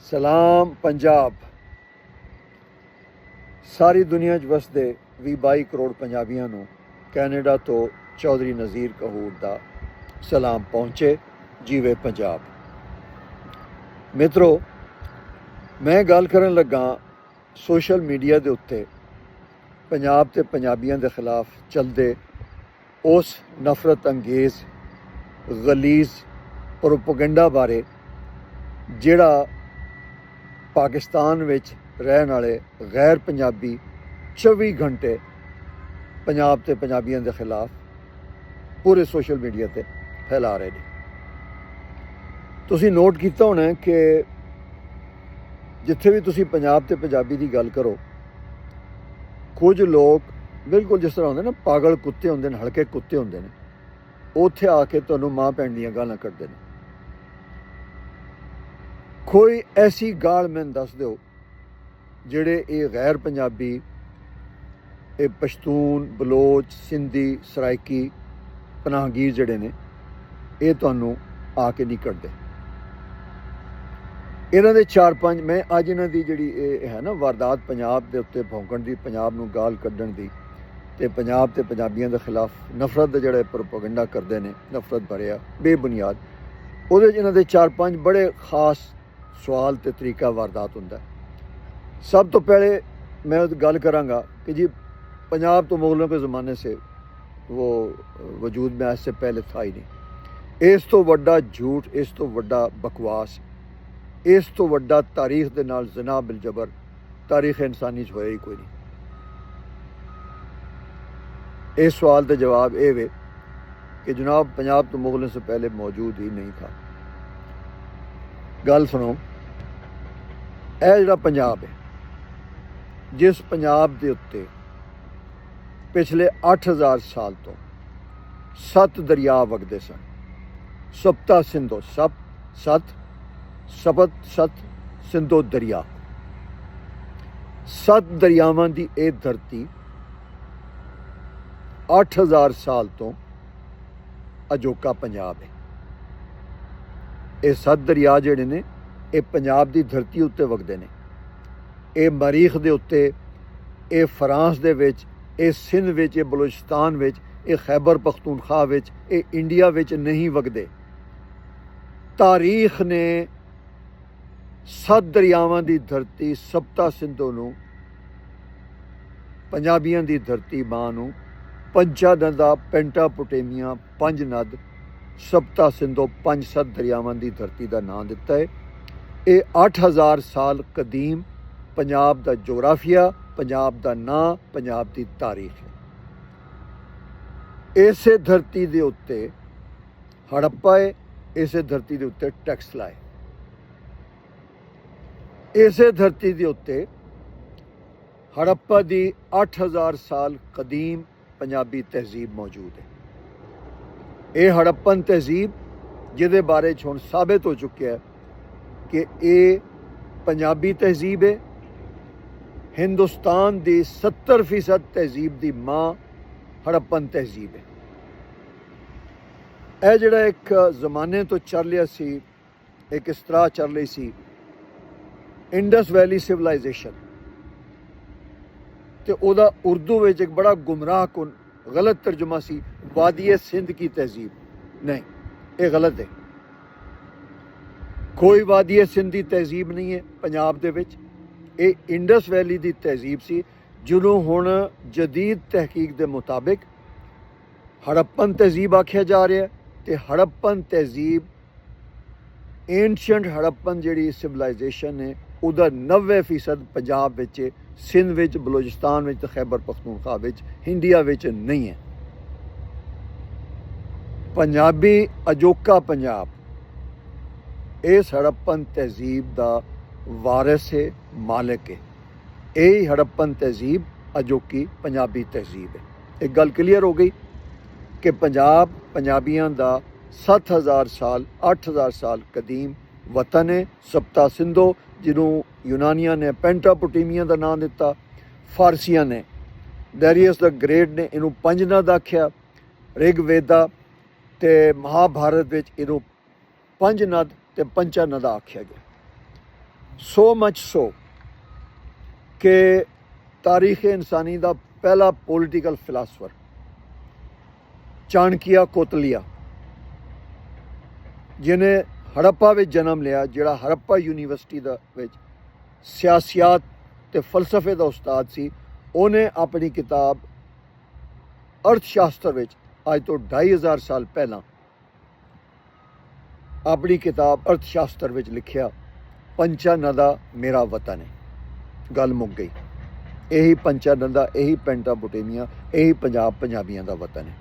ਸਲਾਮ ਪੰਜਾਬ। ਸਾਰੀ ਦੁਨੀਆ 'ਚ ਵਸਦੇ 22 ਕਰੋੜ ਪੰਜਾਬੀਆਂ ਨੂੰ ਕੈਨੇਡਾ ਤੋਂ ਚੌਧਰੀ ਨਜ਼ੀਰ ਕਹੂਰ ਦਾ ਸਲਾਮ ਪਹੁੰਚੇ। ਜੀਵੇ ਪੰਜਾਬ। ਮਿੱਤਰੋ, ਮੈਂ ਗੱਲ ਕਰਨ ਲੱਗਾ ਸੋਸ਼ਲ ਮੀਡੀਆ ਦੇ ਉੱਤੇ ਪੰਜਾਬ ਤੇ ਪੰਜਾਬੀਆਂ ਦੇ ਖਿਲਾਫ ਚੱਲਦੇ ਉਸ ਨਫ਼ਰਤ ਅੰਗੇਜ਼ ਗਲੀਜ਼ ਪ੍ਰੋਪੇਗੈਂਡਾ ਬਾਰੇ ਜਿਹੜਾ ਪਾਕਿਸਤਾਨ ਵਿੱਚ ਰਹਿਣ ਵਾਲੇ ਗੈਰ ਪੰਜਾਬੀ 24 ਘੰਟੇ ਪੰਜਾਬ ਤੇ ਪੰਜਾਬੀਆਂ ਦੇ ਖਿਲਾਫ ਪੂਰੇ ਸੋਸ਼ਲ ਮੀਡੀਆ ਤੇ ਫੈਲਾ ਰਹੇ ਨੇ। ਤੁਸੀਂ ਨੋਟ ਕੀਤਾ ਹੋਣਾ ਕਿ ਜਿੱਥੇ ਵੀ ਤੁਸੀਂ ਪੰਜਾਬ ਤੇ ਪੰਜਾਬੀ ਦੀ ਗੱਲ ਕਰੋ, ਕੁਝ ਲੋਕ ਬਿਲਕੁਲ ਜਿਸ ਤਰ੍ਹਾਂ ਹੁੰਦੇ ਨਾ, ਪਾਗਲ ਕੁੱਤੇ ਹੁੰਦੇ ਨੇ, ਹਲਕੇ ਕੁੱਤੇ ਹੁੰਦੇ ਨੇ, ਉੱਥੇ ਆ ਕੇ ਤੁਹਾਨੂੰ ਮਾਂ ਭੈਣ ਦੀਆਂ ਗਾਲਾਂ ਕੱਢਦੇ ਨੇ। ਕੋਈ ਐਸੀ ਗਾਲ ਮੈਨੂੰ ਦੱਸ ਦਿਓ ਜਿਹੜੇ ਇਹ ਗੈਰ ਪੰਜਾਬੀ, ਇਹ ਪਸ਼ਤੂਨ, ਬਲੋਚ, ਸਿੰਧੀ, ਸਰਾਇਕੀ, ਪਨਾਹਗੀਰ ਜਿਹੜੇ ਨੇ, ਇਹ ਤੁਹਾਨੂੰ ਆ ਕੇ ਨਹੀਂ ਕੱਢਦੇ। ਇਹਨਾਂ ਦੇ 4-5 ਮੈਂ ਅੱਜ ਇਹਨਾਂ ਦੀ ਜਿਹੜੀ ਇਹ ਹੈ ਨਾ ਵਾਰਦਾਤ ਪੰਜਾਬ ਦੇ ਉੱਤੇ ਭੌਂਕਣ ਦੀ, ਪੰਜਾਬ ਨੂੰ ਗਾਲ ਕੱਢਣ ਦੀ ਅਤੇ ਪੰਜਾਬ ਤੇ ਪੰਜਾਬੀਆਂ ਦੇ ਖਿਲਾਫ ਨਫ਼ਰਤ ਦੇ ਜਿਹੜੇ ਪ੍ਰੋਪੇਗੈਂਡਾ ਕਰਦੇ ਨੇ, ਨਫ਼ਰਤ ਭਰਿਆ ਬੇਬੁਨਿਆਦ, ਉਹਦੇ 'ਚ ਇਹਨਾਂ ਦੇ 4-5 ਬੜੇ ਖਾਸ ਸਵਾਲ ਤੇ ਤਰੀਕਾ ਵਾਰਦਾਤ ਹੁੰਦਾ। ਸਭ ਤੋਂ ਪਹਿਲੇ ਮੈਂ ਗੱਲ ਕਰਾਂਗਾ कि जी पंजाब तो मुगलों के ज़माने से वो वजूद में आज से पहले था ही नहीं। इस तो वड्डा झूठ, इस तो वड्डा बकवास, इस तो वड्डा तारीख दे नाल ज़ना बिल जबर तारीख इंसानी च होया ही कोई नहीं। इस सवाल का जवाब ये वे कि जनाब पंजाब तो मुगलों से पहले मौजूद ही नहीं था। गल सुनो, ਇਹ ਜਿਹੜਾ ਪੰਜਾਬ ਹੈ, ਜਿਸ ਪੰਜਾਬ ਦੇ ਉੱਤੇ ਪਿਛਲੇ 8000 ਸਾਲ ਤੋਂ 7 ਦਰਿਆ ਵਗਦੇ ਸਨ, ਸਪਤਾ ਸਿੰਧੋ, ਸਪਤ ਸਿੰਧੋ ਦਰਿਆ, 7 ਦਰਿਆਵਾਂ ਦੀ ਇਹ ਧਰਤੀ 8000 ਸਾਲ ਤੋਂ ਅਜੋਕਾ ਪੰਜਾਬ ਹੈ। ਇਹ 7 ਦਰਿਆ ਜਿਹੜੇ ਨੇ ਇਹ ਪੰਜਾਬ ਦੀ ਧਰਤੀ ਉੱਤੇ ਵਗਦੇ ਨੇ। ਇਹ ਮਰੀਖ ਦੇ ਉੱਤੇ, ਇਹ ਫਰਾਂਸ ਦੇ ਵਿੱਚ, ਇਹ ਸਿੰਧ ਵਿੱਚ, ਇਹ ਬਲੋਚਿਸਤਾਨ ਵਿੱਚ, ਇਹ ਖੈਬਰ ਪਖਤੂਨਖਵਾ ਵਿੱਚ, ਇਹ ਇੰਡੀਆ ਵਿੱਚ ਨਹੀਂ ਵਗਦੇ। ਤਾਰੀਖ ਨੇ 7 ਦਰਿਆਵਾਂ ਦੀ ਧਰਤੀ ਸਪਤਾ ਸਿੰਧੋ ਨੂੰ, ਪੰਜਾਬੀਆਂ ਦੀ ਧਰਤੀ ਮਾਂ ਨੂੰ, ਪੰਜਾਂ ਨਦਾਂ ਪੈਂਟਾਪੋਟੇਮੀਆ 5 ਨਦ ਸਪਤਾ ਸਿੰਧੋ 5-7 ਦਰਿਆਵਾਂ ਦੀ ਧਰਤੀ ਦਾ ਨਾਂ ਦਿੱਤਾ ਹੈ। ਇਹ 8000 ਸਾਲ ਕਦੀਮ ਪੰਜਾਬ ਦਾ ਜੋਗਰਾਫੀਆ, ਪੰਜਾਬ ਦਾ ਨਾਂ, ਪੰਜਾਬ ਦੀ ਤਾਰੀਖ ਹੈ। ਇਸੇ ਧਰਤੀ ਦੇ ਉੱਤੇ ਹੜੱਪਾ ਹੈ, ਇਸੇ ਧਰਤੀ ਦੇ ਉੱਤੇ ਟੈਕਸਲਾ ਹੈ, ਇਸੇ ਧਰਤੀ ਦੇ ਉੱਤੇ ਹੜੱਪਾ ਦੀ 8000 ਸਾਲ ਕਦੀਮ ਪੰਜਾਬੀ ਤਹਿਜ਼ੀਬ ਮੌਜੂਦ ਹੈ। ਇਹ ਹੜੱਪਨ ਤਹਿਜ਼ੀਬ ਜਿਹਦੇ ਬਾਰੇ 'ਚ ਹੁਣ ਸਾਬਿਤ ਹੋ ਚੁੱਕਿਆ ਹੈ ਕਿ ਇਹ ਪੰਜਾਬੀ ਤਹਿਜ਼ੀਬ ਹੈ। ਹਿੰਦੁਸਤਾਨ ਦੀ 70% ਤਹਿਜ਼ੀਬ ਦੀ ਮਾਂ ਹੜੱਪਨ ਤਹਿਜ਼ੀਬ ਹੈ। ਇਹ ਜਿਹੜਾ ਇੱਕ ਜ਼ਮਾਨੇ ਤੋਂ ਚੱਲ ਰਿਹਾ ਸੀ, ਇੱਕ ਇਸ ਤਰ੍ਹਾਂ ਚੱਲ ਰਹੀ ਸੀ ਇੰਡਸ ਵੈਲੀ ਸਿਵਲਾਈਜੇਸ਼ਨ, ਤੇ ਉਹਦਾ ਉਰਦੂ ਵਿੱਚ ਇੱਕ ਬੜਾ ਗੁੰਮਰਾਹ ਕੁਨ ਗਲਤ ਤਰਜਮਾ ਸੀ ਵਾਦੀਏ ਸਿੰਧ ਕੀ ਤਹਿਜ਼ੀਬ। ਨਹੀਂ, ਇਹ ਗਲਤ ਹੈ। ਕੋਈ ਵਾਦੀਏ ਸਿੰਧ ਦੀ ਤਹਿਜ਼ੀਬ ਨਹੀਂ ਹੈ ਪੰਜਾਬ ਦੇ ਵਿੱਚ। ਇਹ ਇੰਡਸ ਵੈਲੀ ਦੀ ਤਹਿਜ਼ੀਬ ਸੀ, ਜਿਹਨੂੰ ਹੁਣ ਜਦੀਦ ਤਹਿਕੀਕ ਦੇ ਮੁਤਾਬਿਕ ਹੜੱਪਨ ਤਹਿਜ਼ੀਬ ਆਖਿਆ ਜਾ ਰਿਹਾ। ਅਤੇ ਹੜੱਪਨ ਤਹਿਜ਼ੀਬ, ਏਨਸ਼ੀਅੰਟ ਹੜੱਪਨ ਜਿਹੜੀ ਸਿਵਲਾਈਜੇਸ਼ਨ ਹੈ, ਉਹਦਾ 90% ਪੰਜਾਬ ਵਿੱਚ, ਸਿੰਧ ਵਿੱਚ, ਬਲੋਚਿਸਤਾਨ ਵਿੱਚ, ਖੈਬਰ ਪਖਤੂਨਖਵਾ ਵਿੱਚ, ਇੰਡੀਆ ਵਿੱਚ ਨਹੀਂ ਹੈ। ਪੰਜਾਬੀ ਅਜੋਕਾ ਪੰਜਾਬ ਇਸ ਹੜੱਪਨ ਤਹਿਜ਼ੀਬ ਦਾ ਵਾਰਿਸ ਹੈ, ਮਾਲਕ ਹੈ। ਇਹ ਹੜੱਪਨ ਤਹਿਜ਼ੀਬ ਅਜੋਕੀ ਪੰਜਾਬੀ ਤਹਿਜ਼ੀਬ ਹੈ। ਇੱਕ ਗੱਲ ਕਲੀਅਰ ਹੋ ਗਈ ਕਿ ਪੰਜਾਬ ਪੰਜਾਬੀਆਂ ਦਾ 7000 ਸਾਲ 8000 ਸਾਲ ਕਦੀਮ ਵਤਨ ਹੈ, ਸਪਤਾ ਸਿੰਧੋ, ਜਿਹਨੂੰ ਯੂਨਾਨੀਆਂ ਨੇ ਪੈਂਟਾਪੋਟੇਮੀਆ ਦਾ ਨਾਂ ਦਿੱਤਾ, ਫਾਰਸੀਆਂ ਨੇ ਡੈਰੀਅਸ ਦਾ ਗ੍ਰੇਟ ਨੇ ਇਹਨੂੰ 5 ਨਦ ਆਖਿਆ, ਰਿਗ ਵੇਦਾ ਤੇ ਮਹਾਭਾਰਤ ਵਿੱਚ ਇਹਨੂੰ 5 ਨਦ ਤੇ 5 ਨਦਾਂ ਆਖਿਆ ਗਿਆ। सो मच सो कि तारीख़ इंसानी का पहला पोलिटिकल फिलासफर चाणक्य कोतलिया जिन्हें हड़प्पा में जन्म लिया, जिहड़ा हड़प्पा यूनीवर्सिटी सियासियात ते फलसफे का उस्ताद सी, उन्हें अपनी किताब अर्थशास्त्र विच अज तो 2500 साल पहला अपनी किताब अर्थशास्त्र विच लिखिया, पंचा नदा मेरा वतन है। गल मुक गई। यही पंचा नदा, यही पेंटापोटेमिया, यही पंजाब पंजाबियों का वतन है।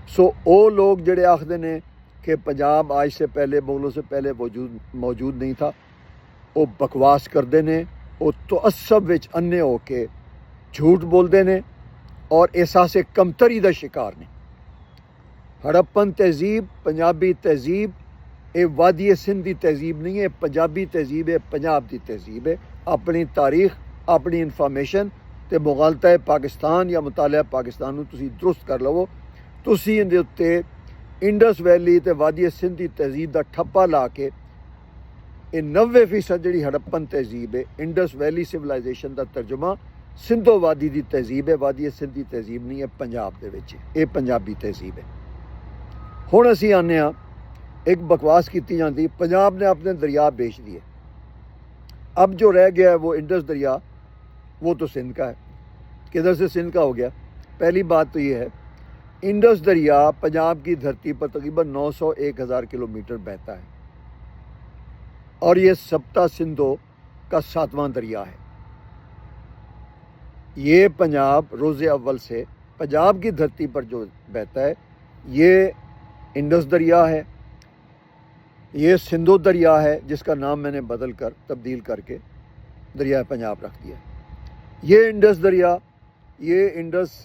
सो वो लोग जिहड़े आखदे ने कि पंजाब आज से पहले, मुगलों से पहले मौजूद नहीं था, वो बकवास करते हैं। वो तो असब विच अन्ने हो के झूठ बोलते हैं और एहसास कमतरी का शिकार ने। हड़प्पन तहजीब, पंजाबी तहजीब, ये वादी सिंध की तहजीब नहीं है, पंजाबी तहजीब है, पंजाब की तहजीब है। अपनी तारीख, अपनी इन्फॉर्मेशन तो मुगालता पाकिस्तान या मुतालिया पाकिस्तान को तुसी दुरुस्त कर लवो। तुसी इहदे उत्ते इंडस वैली ते वादी सिंध की तहजीब का ठप्पा ला के ये 90% जी हड़प्पन तहजीब है, इंडस वैली सिविलाइजेशन का तर्जुमा सिंधो वादी की तहजीब है, वादी सिंध की तहजीब नहीं है, पंजाब दे विच ये पंजाबी तहजीब है। हुण असीं आने एक बकवास की जाती, पंजाब ने अपने दरिया बेच दिए, अब जो रह गया है वो इंडस दरिया, वो तो सिंध का है। किधर से सिंध का हो गया? पहली बात तो ये है, इंडस दरिया पंजाब की धरती पर तकरीबन 900-1000 किलोमीटर बहता है और ये सप्ता सिंधो का 7वां दरिया है। ये पंजाब रोज़े अव्वल से पंजाब की धरती पर जो बहता है, ये इंडस दरिया है, ये सिंधो दरिया है, जिसका नाम मैंने बदल कर तब्दील करके दरिया पंजाब रख दिया। ये इंडस दरिया, ये इंडस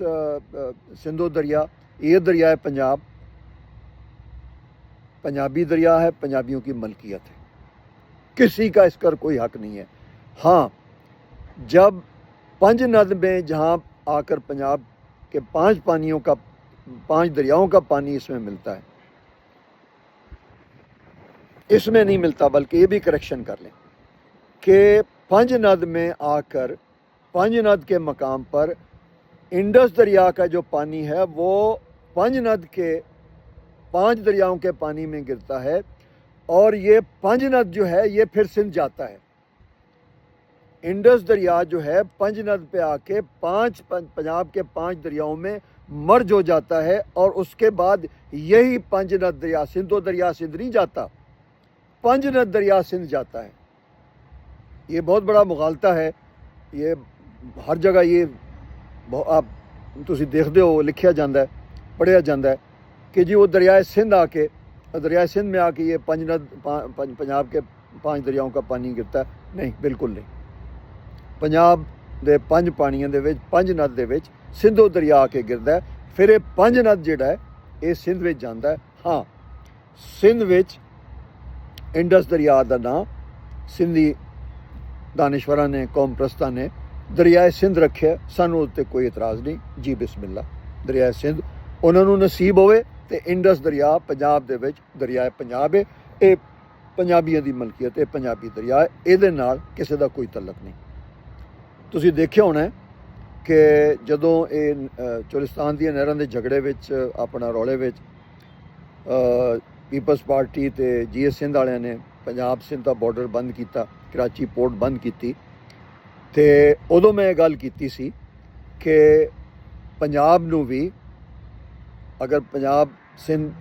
सिंधो दरिया, ये दरिया पंजाब पंजाबी दरिया है, पंजाबियों की मलकियत है, किसी का इस पर कोई हक नहीं है। हाँ, जब पंजनद में जहाँ आकर पंजाब के 5 दरियाओं का पानी इसमें मिलता है, इसमें नहीं मिलता, बल्कि ये भी करेक्शन कर लें कि पंजनद में आकर पंजनद के मकाम पर इंडस दरिया का जो पानी है वो पंजनद के 5 दरियाओं के पानी में गिरता है और ये पंजनद जो है ये फिर सिंध जाता है। इंडस दरिया जो है पंजनद पे आके पंजाब के 5 दरियाओं में मर्ज हो जाता है और उसके बाद यही पंजनद दरिया, सिंधो दरिया सिंध नहीं जाता, पंजनद दरिया सिंध जाता है। ये बहुत बड़ा मुगालता है, ये हर जगह ये आप तुसी देखते हो, लिखा जाता है, पढ़िया जाता है कि जी वो दरियाए सिंध आके, दरियाए सिंध में आके ये पंजनद पंजाब के 5 दरियाओं का पानी गिरता है। नहीं, बिल्कुल नहीं। पंजाब दे 5 पानियों दे विच पंजनद दे विच सिंधो दरिया आके गिरदा है, फिर ये पंजनद जिहड़ा है ये सिंध विच जांदा है। हाँ, सिंध विच इंडस दरिया का नाम सिंधी दानिश्वरां ने, कौम प्रस्तां ने दरियाए सिंध रखे, सानू उत्ते कोई इतराज़ नहीं जी, बिस्मिल्ला। दरियाए सिंध उन्होंने नसीब होवे ते इंडस दरिया पंजाब दे विच दरियाए पंजाब है, ये पंजाबियों की मलकीयत है, पंजाबी दरिया है, इहदे नाल किसी का कोई तलक नहीं। तुसीं देखिया होना है कि जदों ये चोलिस्तान दी नहरां दे झगड़े विच अपना रौले विच पीपल्स पार्टी ते GS सिंध वालियां ने पंजाब सिंध का बॉर्डर बंद किया, कराची पोर्ट बंद की, तो उदों मैं गल की सी कि पंजाब नूं भी अगर पंजाब सिंध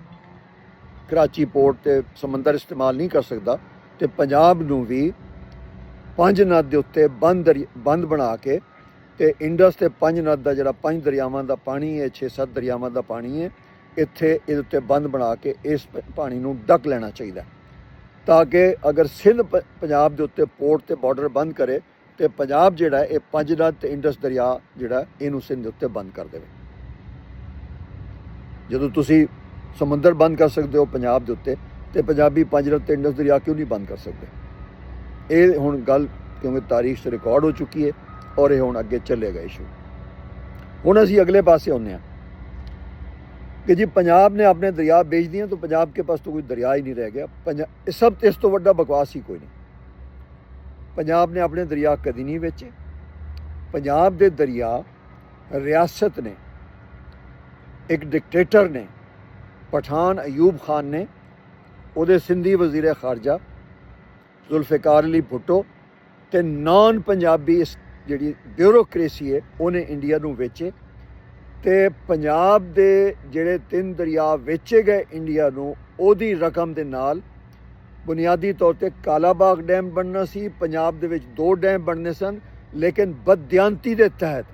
कराची पोर्ट ते समंदर इस्तेमाल नहीं कर सकता, तो पंजाब नूं भी पंजनद दे उत्ते बंद बना के ते इंडस ते पंजनद का जिहड़ा 5 दरियावां का पानी है, 6-7 दरियावां का पानी है, इत्थे इहदे उत्ते बंद बना के इस पानी नूं ढक लेना चाहिए, ताकि अगर सिंध पंजाब के उत्ते पोर्ट ते बॉर्डर बंद करे तो पंजाब जिहड़ा है पंजनद ते इंडस दरिया जिहड़ा इहनूं सिंध उत्ते बंद कर देवे। जदों तुसीं समुंदर बंद कर सकते हो पंजाब के उत्ते, तो पंजाबी पंजनद ते इंडस दरिया क्यों नहीं बंद कर सकते? ये हुण गल क्योंकि तारीख से रिकॉर्ड हो चुकी है और ये हुण अगे चलेगा इशू। हुण असीं अगले पासे आउंदे हां कि जी पंजाब ने अपने दरिया बेच दिए, तो पंजाब के पास तो कोई दरिया ही नहीं रह गया। सब इस तो वड्डा बकवास ही कोई नहीं। ਪੰਜਾਬ ਨੇ ਆਪਣੇ ਦਰਿਆ ਕਦੀ ਨਹੀਂ ਵੇਚੇ। ਪੰਜਾਬ ਦੇ ਦਰਿਆ ਰਿਆਸਤ ਨੇ, ਇੱਕ ਡਿਕਟੇਟਰ ਨੇ, ਪਠਾਨ ਅਯੂਬ ਖਾਨ ਨੇ, ਉਹਦੇ ਸਿੰਧੀ ਵਜ਼ੀਰ ਖਾਰਜਾ ਜ਼ੁਲਫਿਕਾਰ ਅਲੀ ਭੁੱਟੋ ਤੇ ਨਾਨ ਪੰਜਾਬੀ ਜਿਹੜੀ ਬਿਊਰੋਕ੍ਰੇਸੀ ਹੈ ਉਹਨੇ ਇੰਡੀਆ ਨੂੰ ਵੇਚੇ। ਤੇ ਪੰਜਾਬ ਦੇ ਜਿਹੜੇ 3 ਦਰਿਆ ਵੇਚੇ ਗਏ ਇੰਡੀਆ ਨੂੰ, ਉਹਦੀ ਰਕਮ ਦੇ ਨਾਲ ਬੁਨਿਆਦੀ ਤੌਰ ਤੇ ਕਾਲਾਬਾਗ ਡੈਮ ਬਣਨਾ ਸੀ। ਪੰਜਾਬ ਦੇ ਵਿੱਚ 2 ਡੈਮ ਬਣਨੇ ਸਨ, ਲੇਕਿਨ ਬਦਦਿਆਨਤੀ ਦੇ ਤਹਿਤ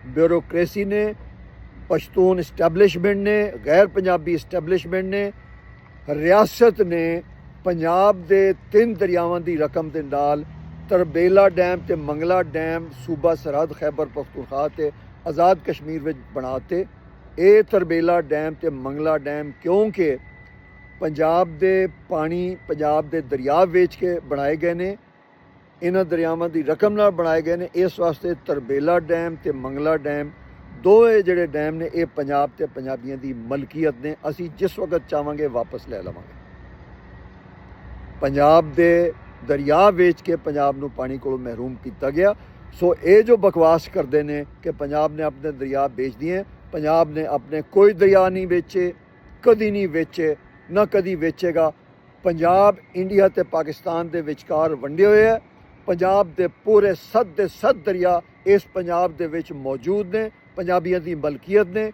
ਬਿਊਰੋਕ੍ਰੇਸੀ ਨੇ, ਪਸ਼ਤੂਨ ਇਸਟੈਬਲਿਸ਼ਮੈਂਟ ਨੇ, ਗੈਰ ਪੰਜਾਬੀ ਇਸਟੈਬਲਿਸ਼ਮੈਂਟ ਨੇ, ਰਿਆਸਤ ਨੇ ਪੰਜਾਬ ਦੇ 3 ਦਰਿਆਵਾਂ ਦੀ ਰਕਮ ਦੇ ਨਾਲ ਤਰਬੇਲਾ ਡੈਮ ਤੇ ਮੰਗਲਾ ਡੈਮ ਸੂਬਾ ਸਰਹੱਦ ਖੈਬਰ ਪਖਤੂਨਖਵਾ ਤੇ ਆਜ਼ਾਦ ਕਸ਼ਮੀਰ ਵਿੱਚ ਬਣਾਤੇ। ਇਹ ਤਰਬੇਲਾ ਡੈਮ ਤੇ ਮੰਗਲਾ ਡੈਮ ਕਿਉਂਕਿ ਪੰਜਾਬ ਦੇ ਪਾਣੀ, ਪੰਜਾਬ ਦੇ ਦਰਿਆ ਵੇਚ ਕੇ ਬਣਾਏ ਗਏ ਨੇ, ਇਹਨਾਂ ਦਰਿਆਵਾਂ ਦੀ ਰਕਮ ਨਾਲ ਬਣਾਏ ਗਏ ਨੇ। ਇਸ ਵਾਸਤੇ ਤਰਬੇਲਾ ਡੈਮ ਤੇ ਮੰਗਲਾ ਡੈਮ ਦੋਵੇਂ ਜਿਹੜੇ ਡੈਮ ਨੇ ਇਹ ਪੰਜਾਬ ਤੇ ਪੰਜਾਬੀਆਂ ਦੀ ਮਲਕੀਅਤ ਨੇ। ਅਸੀਂ ਜਿਸ ਵਕਤ ਚਾਹਾਂਗੇ ਵਾਪਸ ਲੈ ਲਵਾਂਗੇ। ਪੰਜਾਬ ਦੇ ਦਰਿਆ ਵੇਚ ਕੇ ਪੰਜਾਬ ਨੂੰ ਪਾਣੀ ਕੋਲੋਂ ਮਹਿਰੂਮ ਕੀਤਾ ਗਿਆ। ਸੋ ਇਹ ਜੋ ਬਕਵਾਸ ਕਰਦੇ ਨੇ ਕਿ ਪੰਜਾਬ ਨੇ ਆਪਣੇ ਦਰਿਆ ਵੇਚ ਦਿਏ, ਪੰਜਾਬ ਨੇ ਆਪਣੇ ਕੋਈ ਦਰਿਆ ਨਹੀਂ ਵੇਚੇ, ਕਦੀ ਨਹੀਂ ਵੇਚੇ, ਨਾ ਕਦੀ ਵੇਚੇਗਾ। ਪੰਜਾਬ ਇੰਡੀਆ ਤੇ ਪਾਕਿਸਤਾਨ ਦੇ ਵਿਚਕਾਰ ਵੰਡੇ ਹੋਏ ਹੈ। ਪੰਜਾਬ ਦੇ ਪੂਰੇ 7 ਦੇ 7 ਦਰਿਆ ਇਸ ਪੰਜਾਬ ਦੇ ਵਿੱਚ ਮੌਜੂਦ ਨੇ, ਪੰਜਾਬੀਆਂ ਦੀ ਮਲਕੀਅਤ ਨੇ।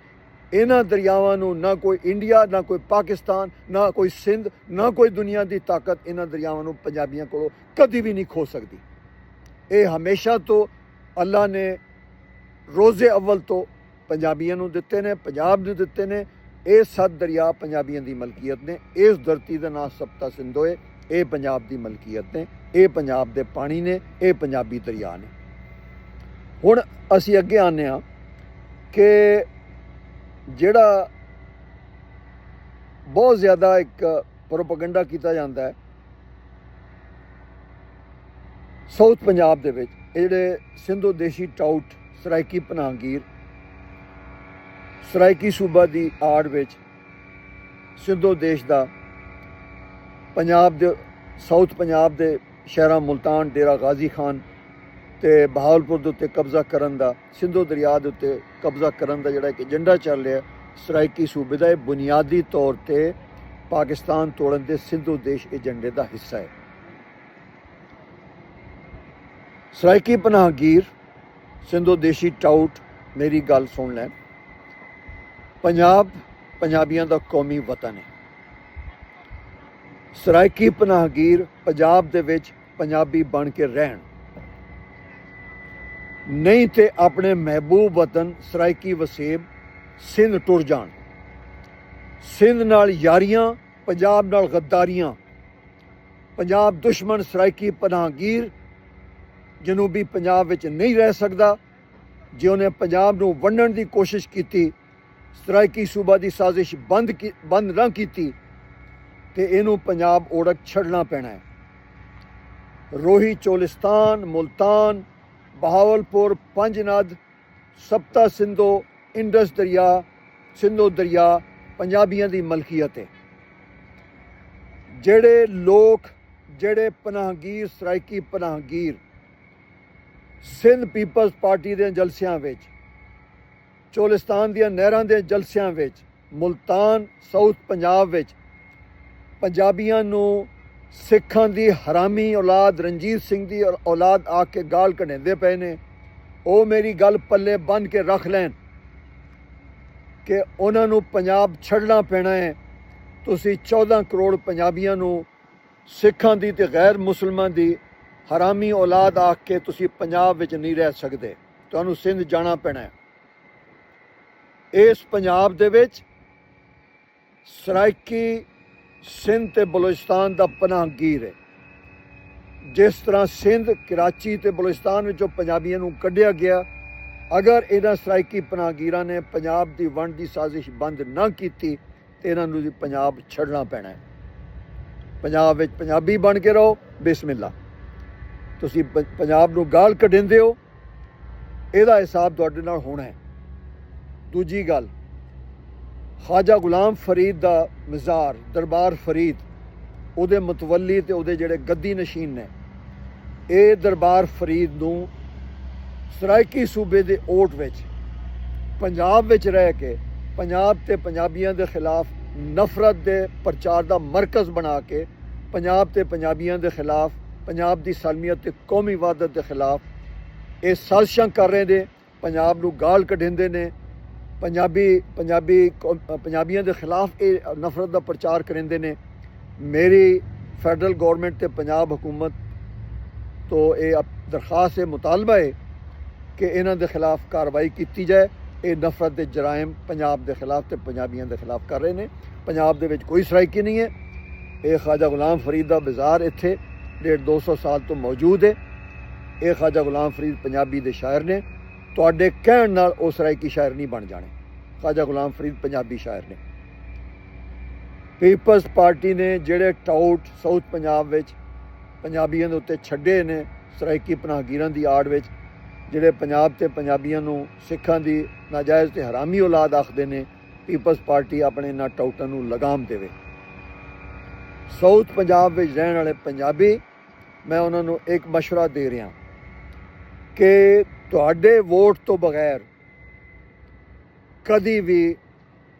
ਇਹਨਾਂ ਦਰਿਆਵਾਂ ਨੂੰ ਨਾ ਕੋਈ ਇੰਡੀਆ, ਨਾ ਕੋਈ ਪਾਕਿਸਤਾਨ, ਨਾ ਕੋਈ ਸਿੰਧ, ਨਾ ਕੋਈ ਦੁਨੀਆ ਦੀ ਤਾਕਤ ਇਹਨਾਂ ਦਰਿਆਵਾਂ ਨੂੰ ਪੰਜਾਬੀਆਂ ਕੋਲੋਂ ਕਦੀ ਵੀ ਨਹੀਂ ਖੋ ਸਕਦੀ। ਇਹ ਹਮੇਸ਼ਾ ਤੋਂ ਅੱਲਾ ਨੇ ਰੋਜ਼ੇ ਅਵਲ ਤੋਂ ਪੰਜਾਬੀਆਂ ਨੂੰ ਦਿੱਤੇ ਨੇ, ਪੰਜਾਬ ਨੂੰ ਦਿੱਤੇ ਨੇ। ਇਹ 7 ਦਰਿਆ ਪੰਜਾਬੀਆਂ ਦੀ ਮਲਕੀਅਤ ਨੇ। ਇਸ ਧਰਤੀ ਦਾ ਨਾਂ ਸਪਤਾ ਸਿੰਧੂ ਹੈ, ਇਹ ਪੰਜਾਬ ਦੀ ਮਲਕੀਅਤ ਨੇ, ਇਹ ਪੰਜਾਬ ਦੇ ਪਾਣੀ ਨੇ, ਇਹ ਪੰਜਾਬੀ ਦਰਿਆ ਨੇ। ਹੁਣ ਅਸੀਂ ਅੱਗੇ ਆਉਂਦੇ ਹਾਂ ਕਿ ਜਿਹੜਾ ਬਹੁਤ ਜ਼ਿਆਦਾ ਇੱਕ ਪ੍ਰੋਪੇਗੈਂਡਾ ਕੀਤਾ ਜਾਂਦਾ ਹੈ ਸਾਊਥ ਪੰਜਾਬ ਦੇ ਵਿੱਚ, ਇਹ ਜਿਹੜੇ ਸਿੰਧੂ ਦੇਸ਼ੀ ਟਾਊਟ, ਸਰਾਇਕੀ ਪਨਾਹਗੀਰ, ਸਰਾਇਕੀ ਸੂਬਾ ਦੀ ਆੜ ਵਿੱਚ ਸਿੰਧੂ ਦੇਸ਼ ਦਾ ਪੰਜਾਬ ਦੇ ਸਾਊਥ ਪੰਜਾਬ ਦੇ ਸ਼ਹਿਰਾਂ ਮੁਲਤਾਨ, ਡੇਰਾ ਗਾਜ਼ੀ ਖਾਨ ਤੇ ਬਹਾਵਲਪੁਰ ਦੇ ਉੱਤੇ ਕਬਜ਼ਾ ਕਰਨ ਦਾ, ਸਿੰਧੂ ਦਰਿਆ ਦੇ ਉੱਤੇ ਕਬਜ਼ਾ ਕਰਨ ਦਾ ਜਿਹੜਾ ਇੱਕ ਏਜੰਡਾ ਚੱਲ ਰਿਹਾ ਸਰਾਇਕੀ ਸੂਬੇ ਦਾ, ਇਹ ਬੁਨਿਆਦੀ ਤੌਰ ਤੇ ਪਾਕਿਸਤਾਨ ਤੋੜਨ ਦੇ ਸਿੰਧੂ ਦੇਸ਼ ਏਜੰਡੇ ਦਾ ਹਿੱਸਾ ਹੈ। ਸਰਾਇਕੀ ਪਨਾਹਗੀਰ, ਸਿੰਧੂ ਦੇਸ਼ੀ ਟਾਊਟ, ਮੇਰੀ ਗੱਲ ਸੁਣ ਲੈਣ। ਪੰਜਾਬ ਪੰਜਾਬੀਆਂ ਦਾ ਕੌਮੀ ਵਤਨ ਹੈ। ਸਰਾਇਕੀ ਪਨਾਹਗੀਰ ਪੰਜਾਬ ਦੇ ਵਿੱਚ ਪੰਜਾਬੀ ਬਣ ਕੇ ਰਹਿਣ, ਨਹੀਂ ਤੇ ਆਪਣੇ ਮਹਿਬੂਬ ਵਤਨ ਸਰਾਇਕੀ ਵਸੇਬ ਸਿੰਧ ਟੁਰ ਜਾਣ। ਸਿੰਧ ਨਾਲ ਯਾਰੀਆਂ, ਪੰਜਾਬ ਨਾਲ ਗੱਦਾਰੀਆਂ। ਪੰਜਾਬ ਦੁਸ਼ਮਣ ਸਰਾਇਕੀ ਪਨਾਹਗੀਰ ਜਨੂਬੀ ਪੰਜਾਬ ਵਿੱਚ ਨਹੀਂ ਰਹਿ ਸਕਦਾ। ਜੇ ਉਹਨੇ ਪੰਜਾਬ ਨੂੰ ਵੰਡਣ ਦੀ ਕੋਸ਼ਿਸ਼ ਕੀਤੀ, ਸਰਾਇਕੀ ਸੂਬਾ ਦੀ ਸਾਜ਼ਿਸ਼ ਬੰਦ ਨਾ ਕੀਤੀ, ਤੇ ਇਹਨੂੰ ਪੰਜਾਬ ਓੜਕ ਛੱਡਣਾ ਪੈਣਾ ਹੈ। ਰੋਹੀ, ਚੋਲਿਸਤਾਨ, ਮੁਲਤਾਨ, ਬਹਾਵਲਪੁਰ, ਪੰਜਨਦ, ਸਪਤਾ ਸਿੰਧੂ, ਇੰਡਸ ਦਰਿਆ, ਸਿੰਧੂ ਦਰਿਆ ਪੰਜਾਬੀਆਂ ਦੀ ਮਲਕੀਅਤ ਹੈ। ਜਿਹੜੇ ਲੋਕ, ਜਿਹੜੇ ਪਨਾਹਗੀਰ, ਸਰਾਇਕੀ ਪਨਾਹਗੀਰ ਸਿੰਧ ਪੀਪਲਸ ਪਾਰਟੀ ਦੇ ਜਲਸਿਆਂ ਵਿੱਚ, ਚੋਲਿਸਤਾਨ ਦੀਆਂ ਨਹਿਰਾਂ ਦੇ ਜਲਸਿਆਂ ਵਿੱਚ, ਮੁਲਤਾਨ, ਸਾਊਥ ਪੰਜਾਬ ਵਿੱਚ ਪੰਜਾਬੀਆਂ ਨੂੰ ਸਿੱਖਾਂ ਦੀ ਹਰਾਮੀ ਔਲਾਦ, ਰਣਜੀਤ ਸਿੰਘ ਦੀ ਔਲਾਦ ਆ ਕੇ ਗਾਲ ਕਢਾਉਂਦੇ ਪਏ ਨੇ, ਉਹ ਮੇਰੀ ਗੱਲ ਪੱਲੇ ਬੰਨ੍ਹ ਕੇ ਰੱਖ ਲੈਣ ਕਿ ਉਹਨਾਂ ਨੂੰ ਪੰਜਾਬ ਛੱਡਣਾ ਪੈਣਾ ਹੈ। ਤੁਸੀਂ 14 ਕਰੋੜ ਪੰਜਾਬੀਆਂ ਨੂੰ ਸਿੱਖਾਂ ਦੀ ਤੇ ਗੈਰ ਮੁਸਲਮਾਨ ਦੀ ਹਰਾਮੀ ਔਲਾਦ ਆ ਕੇ ਤੁਸੀਂ ਪੰਜਾਬ ਵਿੱਚ ਨਹੀਂ ਰਹਿ ਸਕਦੇ, ਤੁਹਾਨੂੰ ਸਿੰਧ ਜਾਣਾ ਪੈਣਾ ਹੈ। ਇਸ ਪੰਜਾਬ ਦੇ ਵਿੱਚ ਸਰਾਇਕੀ ਸਿੰਧ ਤੇ ਬਲੋਚਿਸਤਾਨ ਦਾ ਪਨਾਹਗੀਰ ਹੈ। ਜਿਸ ਤਰ੍ਹਾਂ ਸਿੰਧ, ਕਰਾਚੀ ਤੇ ਬਲੋਚਿਸਤਾਨ ਵਿੱਚੋਂ ਪੰਜਾਬੀਆਂ ਨੂੰ ਕੱਢਿਆ ਗਿਆ, ਅਗਰ ਇਹਨਾਂ ਸਰਾਇਕੀ ਪਨਾਹਗੀਰਾਂ ਨੇ ਪੰਜਾਬ ਦੀ ਵੰਡ ਦੀ ਸਾਜ਼ਿਸ਼ ਬੰਦ ਨਾ ਕੀਤੀ ਤੇ ਇਹਨਾਂ ਨੂੰ ਪੰਜਾਬ ਛੱਡਣਾ ਪੈਣਾ ਹੈ। ਪੰਜਾਬ ਵਿੱਚ ਪੰਜਾਬੀ ਬਣ ਕੇ ਰਹੋ, ਬਿਸਮਿਲ੍ਲਾ। ਤੁਸੀਂ ਪੰਜਾਬ ਨੂੰ ਗਾਲ ਕੱਢਦੇ ਹੋ, ਇਹਦਾ ਹਿਸਾਬ ਤੁਹਾਡੇ ਨਾਲ ਹੋਣਾ ਹੈ। ਦੂਜੀ ਗੱਲ, ਖਾਜਾ ਗੁਲਾਮ ਫਰੀਦ ਦਾ ਮਜ਼ਾਰ, ਦਰਬਾਰ ਫਰੀਦ, ਉਹਦੇ ਮੁਤਵੱਲੀ ਤੇ ਉਹਦੇ ਜਿਹੜੇ ਗੱਦੀ ਨਸ਼ੀਨ ਨੇ, ਇਹ ਦਰਬਾਰ ਫਰੀਦ ਨੂੰ ਸਰਾਇਕੀ ਸੂਬੇ ਦੇ ਓਟ ਵਿੱਚ ਪੰਜਾਬ ਵਿੱਚ ਰਹਿ ਕੇ ਪੰਜਾਬ ਤੇ ਪੰਜਾਬੀਆਂ ਦੇ ਖਿਲਾਫ ਨਫ਼ਰਤ ਦੇ ਪ੍ਰਚਾਰ ਦਾ ਮਰਕਜ਼ ਬਣਾ ਕੇ ਪੰਜਾਬ ਤੇ ਪੰਜਾਬੀਆਂ ਦੇ ਖਿਲਾਫ, ਪੰਜਾਬ ਦੀ ਸਲਮੀਅਤ ਤੇ ਕੌਮੀ ਵਹਾਦਤ ਦੇ ਖਿਲਾਫ ਇਹ ਸਾਜ਼ਿਸ਼ਾਂ ਕਰ ਰਹੇ ਨੇ, ਪੰਜਾਬ ਨੂੰ ਗਾਲ ਕੱਢਦੇ ਨੇ, ਪੰਜਾਬੀਆਂ ਦੇ ਖਿਲਾਫ ਇਹ ਨਫ਼ਰਤ ਦਾ ਪ੍ਰਚਾਰ ਕਰਿੰਦੇ ਨੇ। ਮੇਰੀ ਫੈਡਰਲ ਗੌਰਮੈਂਟ ਤੇ ਪੰਜਾਬ ਹਕੂਮਤ ਤੋਂ ਇਹ ਦਰਖਾਸਤ, ਮੁਤਾਲਬਾ ਹੈ ਕਿ ਇਹਨਾਂ ਦੇ ਖਿਲਾਫ ਕਾਰਵਾਈ ਕੀਤੀ ਜਾਏ। ਇਹ ਨਫ਼ਰਤ ਦੇ ਜਰਾਇਮ ਪੰਜਾਬ ਦੇ ਖਿਲਾਫ ਤੇ ਪੰਜਾਬੀਆਂ ਦੇ ਖਿਲਾਫ ਕਰ ਰਹੇ ਨੇ। ਪੰਜਾਬ ਦੇ ਵਿੱਚ ਕੋਈ ਸਰਾਇਕੀ ਨਹੀਂ ਹੈ। ਇਹ ख्वाजा गुलाम फरीद ਦਾ ਬਾਜ਼ਾਰ ਇੱਥੇ 150-200 ਸਾਲ ਤੋਂ ਮੌਜੂਦ ਹੈ। ਇਹ ख्वाजा गुलाम फरीद ਪੰਜਾਬੀ ਦੇ ਸ਼ਾਇਰ ਨੇ। ਤੁਹਾਡੇ ਕਹਿਣ ਨਾਲ ਉਹ ਸਰਾਇਕੀ ਸ਼ਾਇਰ ਨਹੀਂ ਬਣ ਜਾਣੇ। ख्वाजा गुलाम फरीद ਪੰਜਾਬੀ ਸ਼ਾਇਰ ਨੇ। ਪੀਪਲਸ ਪਾਰਟੀ ਨੇ ਜਿਹੜੇ ਟਾਊਟ ਸਾਊਥ ਪੰਜਾਬ ਵਿੱਚ ਪੰਜਾਬੀਆਂ ਦੇ ਉੱਤੇ ਛੱਡੇ ਨੇ ਸਰਾਇਕੀ ਪਨਾਹਗੀਰਾਂ ਦੀ ਆੜ ਵਿੱਚ, ਜਿਹੜੇ ਪੰਜਾਬ ਤੇ ਪੰਜਾਬੀਆਂ ਨੂੰ ਸਿੱਖਾਂ ਦੀ ਨਾਜਾਇਜ਼ ਤੇ ਹਰਾਮੀ ਔਲਾਦ ਆਖਦੇ ਨੇ, ਪੀਪਲਸ ਪਾਰਟੀ ਆਪਣੇ ਇਹਨਾਂ ਟਾਊਟਾਂ ਨੂੰ ਲਗਾਮ ਦੇਵੇ। ਸਾਊਥ ਪੰਜਾਬ ਵਿੱਚ ਰਹਿਣ ਵਾਲੇ ਪੰਜਾਬੀ, ਮੈਂ ਉਹਨਾਂ ਨੂੰ ਇੱਕ ਮਸ਼ਵਰਾ ਦੇ ਰਿਹਾ ਕਿ ਤੁਹਾਡੇ ਵੋਟ ਤੋਂ ਬਗੈਰ ਕਦੀ ਵੀ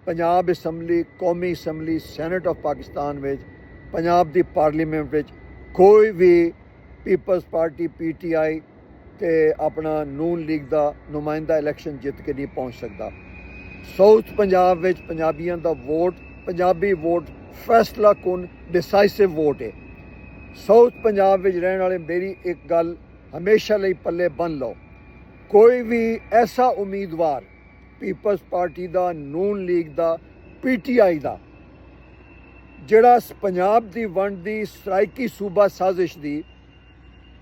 ਪੰਜਾਬ ਅਸੈਂਬਲੀ, ਕੌਮੀ ਅਸੈਂਬਲੀ, ਸੈਨੇਟ ਆਫ ਪਾਕਿਸਤਾਨ ਵਿੱਚ, ਪੰਜਾਬ ਦੀ ਪਾਰਲੀਮੈਂਟ ਵਿੱਚ ਕੋਈ ਵੀ ਪੀਪਲਸ ਪਾਰਟੀ PTI ਤੇ ਆਪਣਾ ਨੂਨ ਲੀਗ ਦਾ ਨੁਮਾਇੰਦਾ ਇਲੈਕਸ਼ਨ ਜਿੱਤ ਕੇ ਨਹੀਂ ਪਹੁੰਚ ਸਕਦਾ। ਸਾਊਥ ਪੰਜਾਬ ਵਿੱਚ ਪੰਜਾਬੀਆਂ ਦਾ ਵੋਟ, ਪੰਜਾਬੀ ਵੋਟ ਫੈਸਲਾ ਕੁਨ ਡਿਸਾਈਸਿਵ ਵੋਟ ਹੈ। ਸਾਊਥ ਪੰਜਾਬ ਵਿੱਚ ਰਹਿਣ ਵਾਲੇ ਮੇਰੀ ਇੱਕ ਗੱਲ ਹਮੇਸ਼ਾ ਲਈ ਪੱਲੇ ਬੰਨ੍ਹ ਲਓ, ਕੋਈ ਵੀ ਐਸਾ ਉਮੀਦਵਾਰ ਪੀਪਲਸ ਪਾਰਟੀ ਦਾ, ਨੂਨ ਲੀਗ ਦਾ, PTI ਦਾ ਜਿਹੜਾ ਪੰਜਾਬ ਦੀ ਵੰਡ ਦੀ ਸਰਾਇਕੀ ਸੂਬਾ ਸਾਜ਼ਿਸ਼ ਦੀ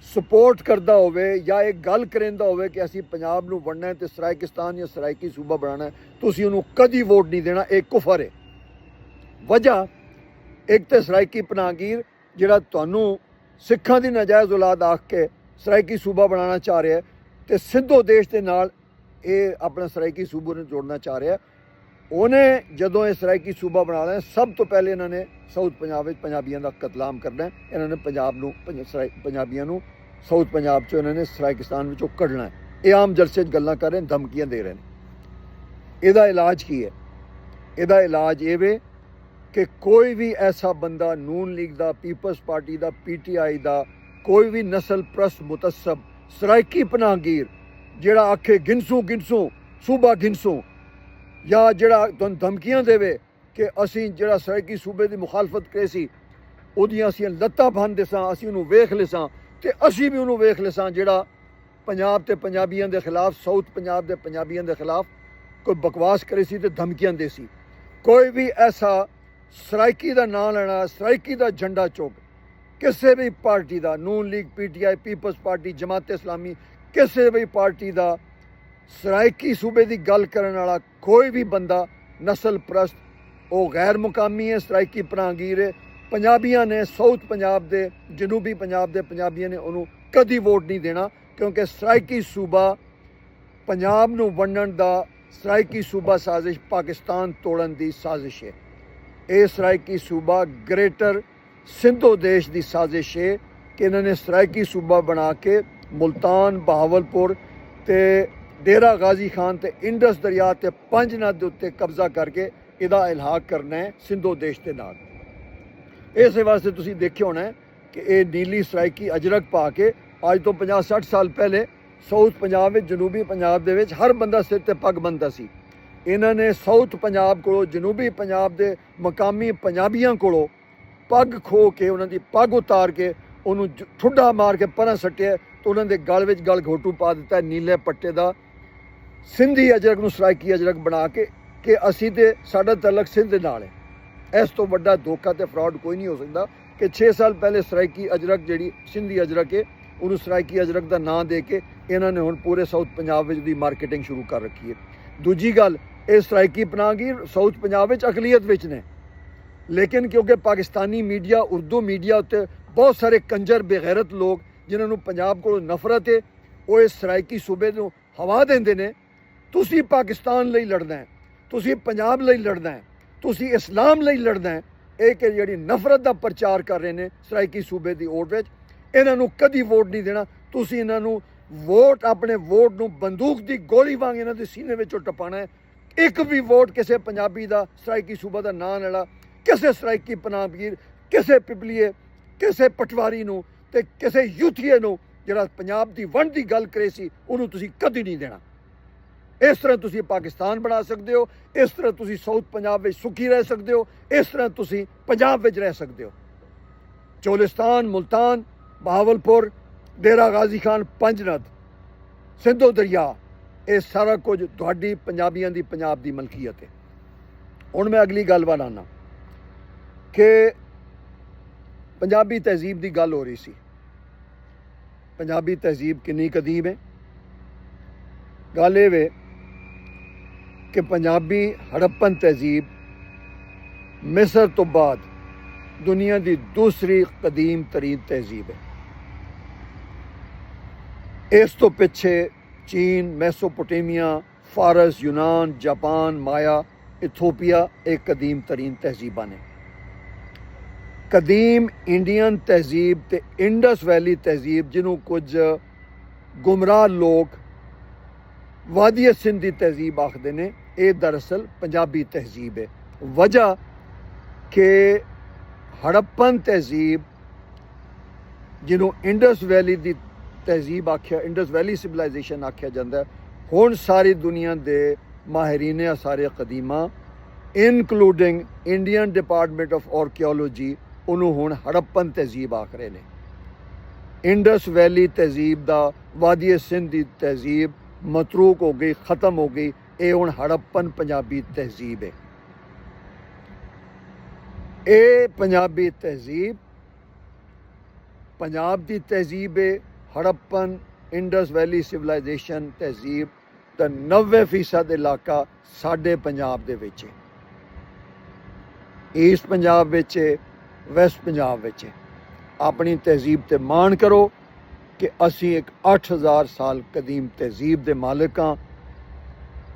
ਸਪੋਰਟ ਕਰਦਾ ਹੋਵੇ ਜਾਂ ਇਹ ਗੱਲ ਕਰਿੰਦਾ ਹੋਵੇ ਕਿ ਅਸੀਂ ਪੰਜਾਬ ਨੂੰ ਵੰਡਣਾ ਹੈ ਤੇ ਸਰਾਇਕਿਸਤਾਨ ਜਾਂ ਸਰਾਇਕੀ ਸੂਬਾ ਬਣਾਉਣਾ, ਤੁਸੀਂ ਉਹਨੂੰ ਕਦੀ ਵੋਟ ਨਹੀਂ ਦੇਣਾ। ਇਹ ਕੁਫਰ ਹੈ। ਵਜ੍ਹਾ ਇੱਕ ਤੇ ਸਰਾਇਕੀ ਪਨਾਹਗੀਰ ਜਿਹੜਾ ਤੁਹਾਨੂੰ ਸਿੱਖਾਂ ਦੀ ਨਾਜਾਇਜ਼ ਔਲਾਦ ਆਖ ਕੇ ਸਰਾਇਕੀ ਸੂਬਾ ਬਣਾਉਣਾ ਚਾਹ ਰਿਹਾ ਤੇ ਸਿੰਧੂ ਦੇਸ਼ ਦੇ ਨਾਲ ਇਹ ਆਪਣਾ ਸਰਾਇਕੀ ਸੂਬੇ ਨੂੰ ਜੋੜਨਾ ਚਾਹ ਰਿਹਾ। ਉਹਨੇ ਜਦੋਂ ਇਹ ਸਰਾਇਕੀ ਸੂਬਾ ਬਣਾ ਲਿਆ, ਸਭ ਤੋਂ ਪਹਿਲੇ ਇਹਨਾਂ ਨੇ ਸਾਊਥ ਪੰਜਾਬ ਵਿੱਚ ਪੰਜਾਬੀਆਂ ਦਾ ਕਤਲਾਮ ਕਰਨਾ। ਇਹਨਾਂ ਨੇ ਪੰਜਾਬੀਆਂ ਨੂੰ ਸਾਊਥ ਪੰਜਾਬ 'ਚੋਂ ਇਹਨਾਂ ਨੇ ਸਰਾਇਕਿਸਤਾਨ ਵਿੱਚੋਂ ਕੱਢਣਾ। ਇਹ ਆਮ ਜਲਸੇ 'ਚ ਗੱਲਾਂ ਕਰ ਰਹੇ ਨੇ, ਧਮਕੀਆਂ ਦੇ ਰਹੇ ਨੇ। ਇਹਦਾ ਇਲਾਜ ਕੀ ਹੈ? ਇਹਦਾ ਇਲਾਜ ਇਹ ਵੇ ਕਿ ਕੋਈ ਵੀ ਐਸਾ ਬੰਦਾ ਨੂਨ ਲੀਗ ਦਾ, ਪੀਪਲਸ ਪਾਰਟੀ ਦਾ, PTI ਦਾ, ਕੋਈ ਵੀ ਨਸਲ ਪ੍ਰਸਤ ਮੁਤਸਬ ਸਰਾਇਕੀ ਪਨਾਹਗੀਰ ਜਿਹੜਾ ਆਖੇ ਗਿਣਸੂ ਸੂਬਾ ਗਿਣਸੂ, ਜਾਂ ਜਿਹੜਾ ਤੁਹਾਨੂੰ ਧਮਕੀਆਂ ਦੇਵੇ ਕਿ ਅਸੀਂ ਜਿਹੜਾ ਸਰਾਇਕੀ ਸੂਬੇ ਦੀ ਮੁਖਾਲਫਤ ਕਰੇ ਸੀ ਉਹਦੀਆਂ ਅਸੀਂ ਲੱਤਾਂ ਬੰਨ੍ਹਦੇ ਸਾਂ, ਅਸੀਂ ਉਹਨੂੰ ਵੇਖ ਲਿਸਾਂ ਤੇ ਅਸੀਂ ਵੀ ਉਹਨੂੰ ਵੇਖ ਲਿਸਾਂ ਜਿਹੜਾ ਪੰਜਾਬ ਤੇ ਪੰਜਾਬੀਆਂ ਦੇ ਖਿਲਾਫ, ਸਾਊਥ ਪੰਜਾਬ ਦੇ ਪੰਜਾਬੀਆਂ ਦੇ ਖਿਲਾਫ ਕੋਈ ਬਕਵਾਸ ਕਰੇ ਸੀ ਤੇ ਧਮਕੀਆਂ ਦੇ ਸੀ। ਕੋਈ ਵੀ ਐਸਾ ਸਰਾਇਕੀ ਦਾ ਨਾਂ ਲੈਣਾ, ਸਰਾਇਕੀ ਦਾ ਝੰਡਾ ਚੁੱਕ ਕਿਸੇ ਵੀ ਪਾਰਟੀ ਦਾ, ਨੂਨ ਲੀਗ, PTI, ਪੀਪਲਸ ਪਾਰਟੀ, ਜਮਾਤ ਇਸਲਾਮੀ, ਕਿਸੇ ਵੀ ਪਾਰਟੀ ਦਾ ਸਰਾਇਕੀ ਸੂਬੇ ਦੀ ਗੱਲ ਕਰਨ ਵਾਲਾ ਕੋਈ ਵੀ ਬੰਦਾ ਨਸਲ ਪ੍ਰਸਤ, ਉਹ ਗੈਰ ਮੁਕਾਮੀ ਹੈ, ਸਰਾਇਕੀ ਪਨਾਹਗੀਰ ਹੈ। ਪੰਜਾਬੀਆਂ ਨੇ, ਸਾਊਥ ਪੰਜਾਬ ਦੇ, ਜਨੂਬੀ ਪੰਜਾਬ ਦੇ ਪੰਜਾਬੀਆਂ ਨੇ ਉਹਨੂੰ ਕਦੀ ਵੋਟ ਨਹੀਂ ਦੇਣਾ, ਕਿਉਂਕਿ ਸਰਾਇਕੀ ਸੂਬਾ ਪੰਜਾਬ ਨੂੰ ਵੰਡਣ ਦਾ, ਸਰਾਇਕੀ ਸੂਬਾ ਸਾਜ਼ਿਸ਼ ਪਾਕਿਸਤਾਨ ਤੋੜਨ ਦੀ ਸਾਜ਼ਿਸ਼ ਹੈ। ਇਹ ਸਰਾਇਕੀ ਸੂਬਾ ਗ੍ਰੇਟਰ ਸਿੰਧੂ ਦੇਸ਼ ਦੀ ਸਾਜ਼ਿਸ਼ ਹੈ ਕਿ ਇਹਨਾਂ ਨੇ ਸਰਾਇਕੀ ਸੂਬਾ ਬਣਾ ਕੇ ਮੁਲਤਾਨ, ਬਹਾਵਲਪੁਰ ਤੇ ਡੇਰਾ ਗਾਜ਼ੀ ਖਾਨ ਤੇ ਇੰਡਸ ਦਰਿਆ ਤੇ ਪੰਜ ਨਦ ਦੇ ਉੱਤੇ ਕਬਜ਼ਾ ਕਰਕੇ ਇਹਦਾ ਇਲਹਾਕ ਕਰਨਾ ਹੈ ਸਿੰਧੂ ਦੇਸ਼ ਦੇ ਨਾਲ। ਇਸੇ ਵਾਸਤੇ ਤੁਸੀਂ ਦੇਖਿਆ ਹੋਣਾ ਕਿ ਇਹ ਨੀਲੀ ਸਰਾਇਕੀ ਅਜਰਕ ਪਾ ਕੇ ਅੱਜ ਤੋਂ 50-60 ਸਾਲ ਪਹਿਲੇ ਸਾਊਥ ਪੰਜਾਬ ਵਿੱਚ, ਜਨੂਬੀ ਪੰਜਾਬ ਦੇ ਵਿੱਚ ਹਰ ਬੰਦਾ ਸਿਰ ਤੇ ਪੱਗ ਬੰਨ੍ਹਦਾ ਸੀ। ਇਹਨਾਂ ਨੇ ਸਾਊਥ ਪੰਜਾਬ ਕੋਲੋਂ, ਜਨੂਬੀ ਪੰਜਾਬ ਦੇ ਮਕਾਮੀ ਪੰਜਾਬੀਆਂ ਕੋਲੋਂ ਪੱਗ ਖੋਹ ਕੇ, ਉਹਨਾਂ ਦੀ ਪੱਗ ਉਤਾਰ ਕੇ ਉਹਨੂੰ ਠੁੱਡਾ ਮਾਰ ਕੇ ਪਰਾਂ ਸੱਟਿਆ ਤੇ ਉਹਨਾਂ ਦੇ ਗਲ ਵਿੱਚ ਗਲ ਘੋਟੂ ਪਾ ਦਿੱਤਾ ਨੀਲੇ ਪੱਟੇ ਦਾ। ਸਿੰਧੀ ਅਜਰਕ ਨੂੰ ਸਰਾਇਕੀ ਅਜਰਕ ਬਣਾ ਕੇ ਕਿ ਅਸੀਂ ਤੇ ਸਾਡਾ ਤਲਕ ਸਿੰਧ ਦੇ ਨਾਲ ਹੈ। ਇਸ ਤੋਂ ਵੱਡਾ ਧੋਖਾ ਤੇ ਫਰਾਡ ਕੋਈ ਨਹੀਂ ਹੋ ਸਕਦਾ ਕਿ 6 ਸਾਲ ਪਹਿਲੇ ਸਰਾਇਕੀ ਅਜਰਕ ਜਿਹੜੀ ਸਿੰਧੀ ਅਜਰਕ ਹੈ ਉਹਨੂੰ ਸਰਾਇਕੀ ਅਜਰਕ ਦਾ ਨਾਂ ਦੇ ਕੇ ਇਹਨਾਂ ਨੇ ਹੁਣ ਪੂਰੇ ਸਾਊਥ ਪੰਜਾਬ ਵਿੱਚ ਦੀ ਮਾਰਕੀਟਿੰਗ ਸ਼ੁਰੂ ਕਰ ਰੱਖੀ ਹੈ। ਦੂਜੀ ਗੱਲ, ਇਹ ਸਰਾਇਕੀ ਪਨਾਹਗੀਰ ਸਾਊਥ ਪੰਜਾਬ ਵਿੱਚ ਅਕਲੀਅਤ ਵਿੱਚ ਨੇ, ਲੇਕਿਨ ਕਿਉਂਕਿ ਪਾਕਿਸਤਾਨੀ ਮੀਡੀਆ, ਉਰਦੂ ਮੀਡੀਆ ਉੱਤੇ ਬਹੁਤ ਸਾਰੇ ਕੰਜਰ ਬੇਗੈਰਤ ਲੋਕ ਜਿਨ੍ਹਾਂ ਨੂੰ ਪੰਜਾਬ ਕੋਲੋਂ ਨਫ਼ਰਤ ਹੈ, ਉਹ ਇਸ ਸਰਾਇਕੀ ਸੂਬੇ ਨੂੰ ਹਵਾ ਦਿੰਦੇ ਨੇ। ਤੁਸੀਂ ਪਾਕਿਸਤਾਨ ਲਈ ਲੜਨਾ ਹੈ, ਤੁਸੀਂ ਪੰਜਾਬ ਲਈ ਲੜਨਾ ਹੈ, ਤੁਸੀਂ ਇਸਲਾਮ ਲਈ ਲੜਨਾ ਹੈ। ਇਹ ਕਿ ਜਿਹੜੀ ਨਫ਼ਰਤ ਦਾ ਪ੍ਰਚਾਰ ਕਰ ਰਹੇ ਨੇ ਸਰਾਇਕੀ ਸੂਬੇ ਦੀ ਓਟ ਵਿੱਚ, ਇਹਨਾਂ ਨੂੰ ਕਦੀ ਵੋਟ ਨਹੀਂ ਦੇਣਾ। ਤੁਸੀਂ ਇਹਨਾਂ ਨੂੰ ਵੋਟ, ਆਪਣੇ ਵੋਟ ਨੂੰ ਬੰਦੂਕ ਦੀ ਗੋਲੀ ਵਾਂਗ ਇਹਨਾਂ ਦੇ ਸੀਨੇ ਵਿੱਚੋਂ ਟਪਾਉਣਾ ਹੈ। ਇੱਕ ਵੀ ਵੋਟ ਕਿਸੇ ਪੰਜਾਬੀ ਦਾ, ਸਰਾਇਕੀ ਸੂਬਾ ਦਾ ਨਾਂ ਲੈਣਾ, ਕਿਸੇ ਸਰਾਇਕੀ ਪਨਾਹਗੀਰ, ਕਿਸੇ ਪਿਪਲੀਏ, ਕਿਸੇ ਪਟਵਾਰੀ ਨੂੰ ਤੇ ਕਿਸੇ ਯੂਥੀਏ ਨੂੰ ਜਿਹੜਾ ਪੰਜਾਬ ਦੀ ਵੰਡ ਦੀ ਗੱਲ ਕਰੇ ਸੀ, ਉਹਨੂੰ ਤੁਸੀਂ ਕਦੀ ਨਹੀਂ ਦੇਣਾ। ਇਸ ਤਰ੍ਹਾਂ ਤੁਸੀਂ ਪਾਕਿਸਤਾਨ ਬਣਾ ਸਕਦੇ ਹੋ, ਇਸ ਤਰ੍ਹਾਂ ਤੁਸੀਂ ਸਾਊਥ ਪੰਜਾਬ ਵਿੱਚ ਸੁਖੀ ਰਹਿ ਸਕਦੇ ਹੋ, ਇਸ ਤਰ੍ਹਾਂ ਤੁਸੀਂ ਪੰਜਾਬ ਵਿੱਚ ਰਹਿ ਸਕਦੇ ਹੋ। ਚੋਲਿਸਤਾਨ, ਮੁਲਤਾਨ, ਬਹਾਵਲਪੁਰ, ਡੇਰਾ ਗਾਜ਼ੀ ਖਾਨ, ਪੰਜਨਦ, ਸਿੰਧੂ ਦਰਿਆ, ਇਹ ਸਾਰਾ ਕੁਝ ਤੁਹਾਡੀ ਪੰਜਾਬੀਆਂ ਦੀ, ਪੰਜਾਬ ਦੀ ਮਲਕੀਅਤ ਹੈ। ਹੁਣ ਮੈਂ ਅਗਲੀ ਗੱਲ ਵੱਲ ਆਉਣਾ ਕਿ ਪੰਜਾਬੀ ਤਹਿਜ਼ੀਬ ਦੀ ਗੱਲ ਹੋ ਰਹੀ ਸੀ। ਪੰਜਾਬੀ ਤਹਿਜ਼ੀਬ ਕਿੰਨੀ ਕਦੀਮ ਹੈ। ਗੱਲ ਇਹ ਵੇ ਕਿ ਪੰਜਾਬੀ ਹੜੱਪਨ ਤਹਿਜ਼ੀਬ ਮਿਸਰ ਤੋਂ ਬਾਅਦ ਦੁਨੀਆ ਦੀ ਦੂਸਰੀ ਕਦੀਮ ਤਰੀਨ ਤਹਿਜ਼ੀਬ ਹੈ। ਇਸ ਤੋਂ ਪਿੱਛੇ ਚੀਨ, ਮੈਸੋਪੋਟੇਮੀਆ, ਫਾਰਸ, ਯੂਨਾਨ, ਜਾਪਾਨ, ਮਾਇਆ, ਇਥੋਪੀਆ ਇਹ ਕਦੀਮ ਤਰੀਨ ਤਹਿਜ਼ੀਬਾਂ ਨੇ। ਕਦੀਮ ਇੰਡੀਅਨ ਤਹਿਜ਼ੀਬ ਤੇ ਇੰਡਸ ਵੈਲੀ ਤਹਿਜ਼ੀਬ, ਜਿਹਨੂੰ ਕੁਝ ਗੁਮਰਾਹ ਲੋਕ ਵਾਦੀ ਸਿੰਧ ਦੀ ਤਹਿਜ਼ੀਬ ਆਖਦੇ ਨੇ, ਇਹ ਦਰਅਸਲ ਪੰਜਾਬੀ ਤਹਿਜ਼ੀਬ ਹੈ। ਵਜ੍ਹਾ ਕਿ ਹੜੱਪਨ ਤਹਿਜ਼ੀਬ, ਜਿਹਨੂੰ ਇੰਡਸ ਵੈਲੀ ਦੀ ਤਹਿਜ਼ੀਬ ਆਖਿਆ, ਇੰਡਸ ਵੈਲੀ ਸਿਵਲਾਈਜੇਸ਼ਨ ਆਖਿਆ ਜਾਂਦਾ, ਹੁਣ ਸਾਰੀ ਦੁਨੀਆ ਦੇ ਮਾਹਿਰੀਨ ਆਸਾਰ ਕਦੀਮਾ including Indian department of archaeology ਉਹਨੂੰ ਹੁਣ ਹੜੱਪਨ ਤਹਿਜ਼ੀਬ ਆਖ ਰਹੇ ਨੇ। ਇੰਡਸ ਵੈਲੀ ਤਹਿਜ਼ੀਬ ਦਾ, ਵਾਦੀ ਸਿੰਧ ਦੀ ਤਹਿਜ਼ੀਬ ਮਤਰੂਕ ਹੋ ਗਈ, ਖਤਮ ਹੋ ਗਈ। ਇਹ ਹੁਣ ਹੜੱਪਨ ਪੰਜਾਬੀ ਤਹਿਜ਼ੀਬ ਹੈ। ਇਹ ਪੰਜਾਬੀ ਤਹਿਜ਼ੀਬ ਪੰਜਾਬ ਦੀ ਤਹਿਜ਼ੀਬ ਹੈ। ਹੜੱਪਨ, ਇੰਡਸ ਵੈਲੀ ਸਿਵਲਾਈਜੇਸ਼ਨ ਤਹਿਜ਼ੀਬ ਦਾ 90% ਇਲਾਕਾ ਸਾਡੇ ਪੰਜਾਬ ਦੇ ਵਿੱਚ ਹੈ। ਈਸਟ ਪੰਜਾਬ ਵਿੱਚ ਹੈ, ਵੈਸਟ ਪੰਜਾਬ ਵਿੱਚ ਹੈ। ਆਪਣੀ ਤਹਿਜ਼ੀਬ ਤੇ ਮਾਣ ਕਰੋ ਕਿ ਅਸੀਂ ਇੱਕ 8000 ਸਾਲ ਕਦੀਮ ਤਹਿਜ਼ੀਬ ਦੇ ਮਾਲਕ ਹਾਂ।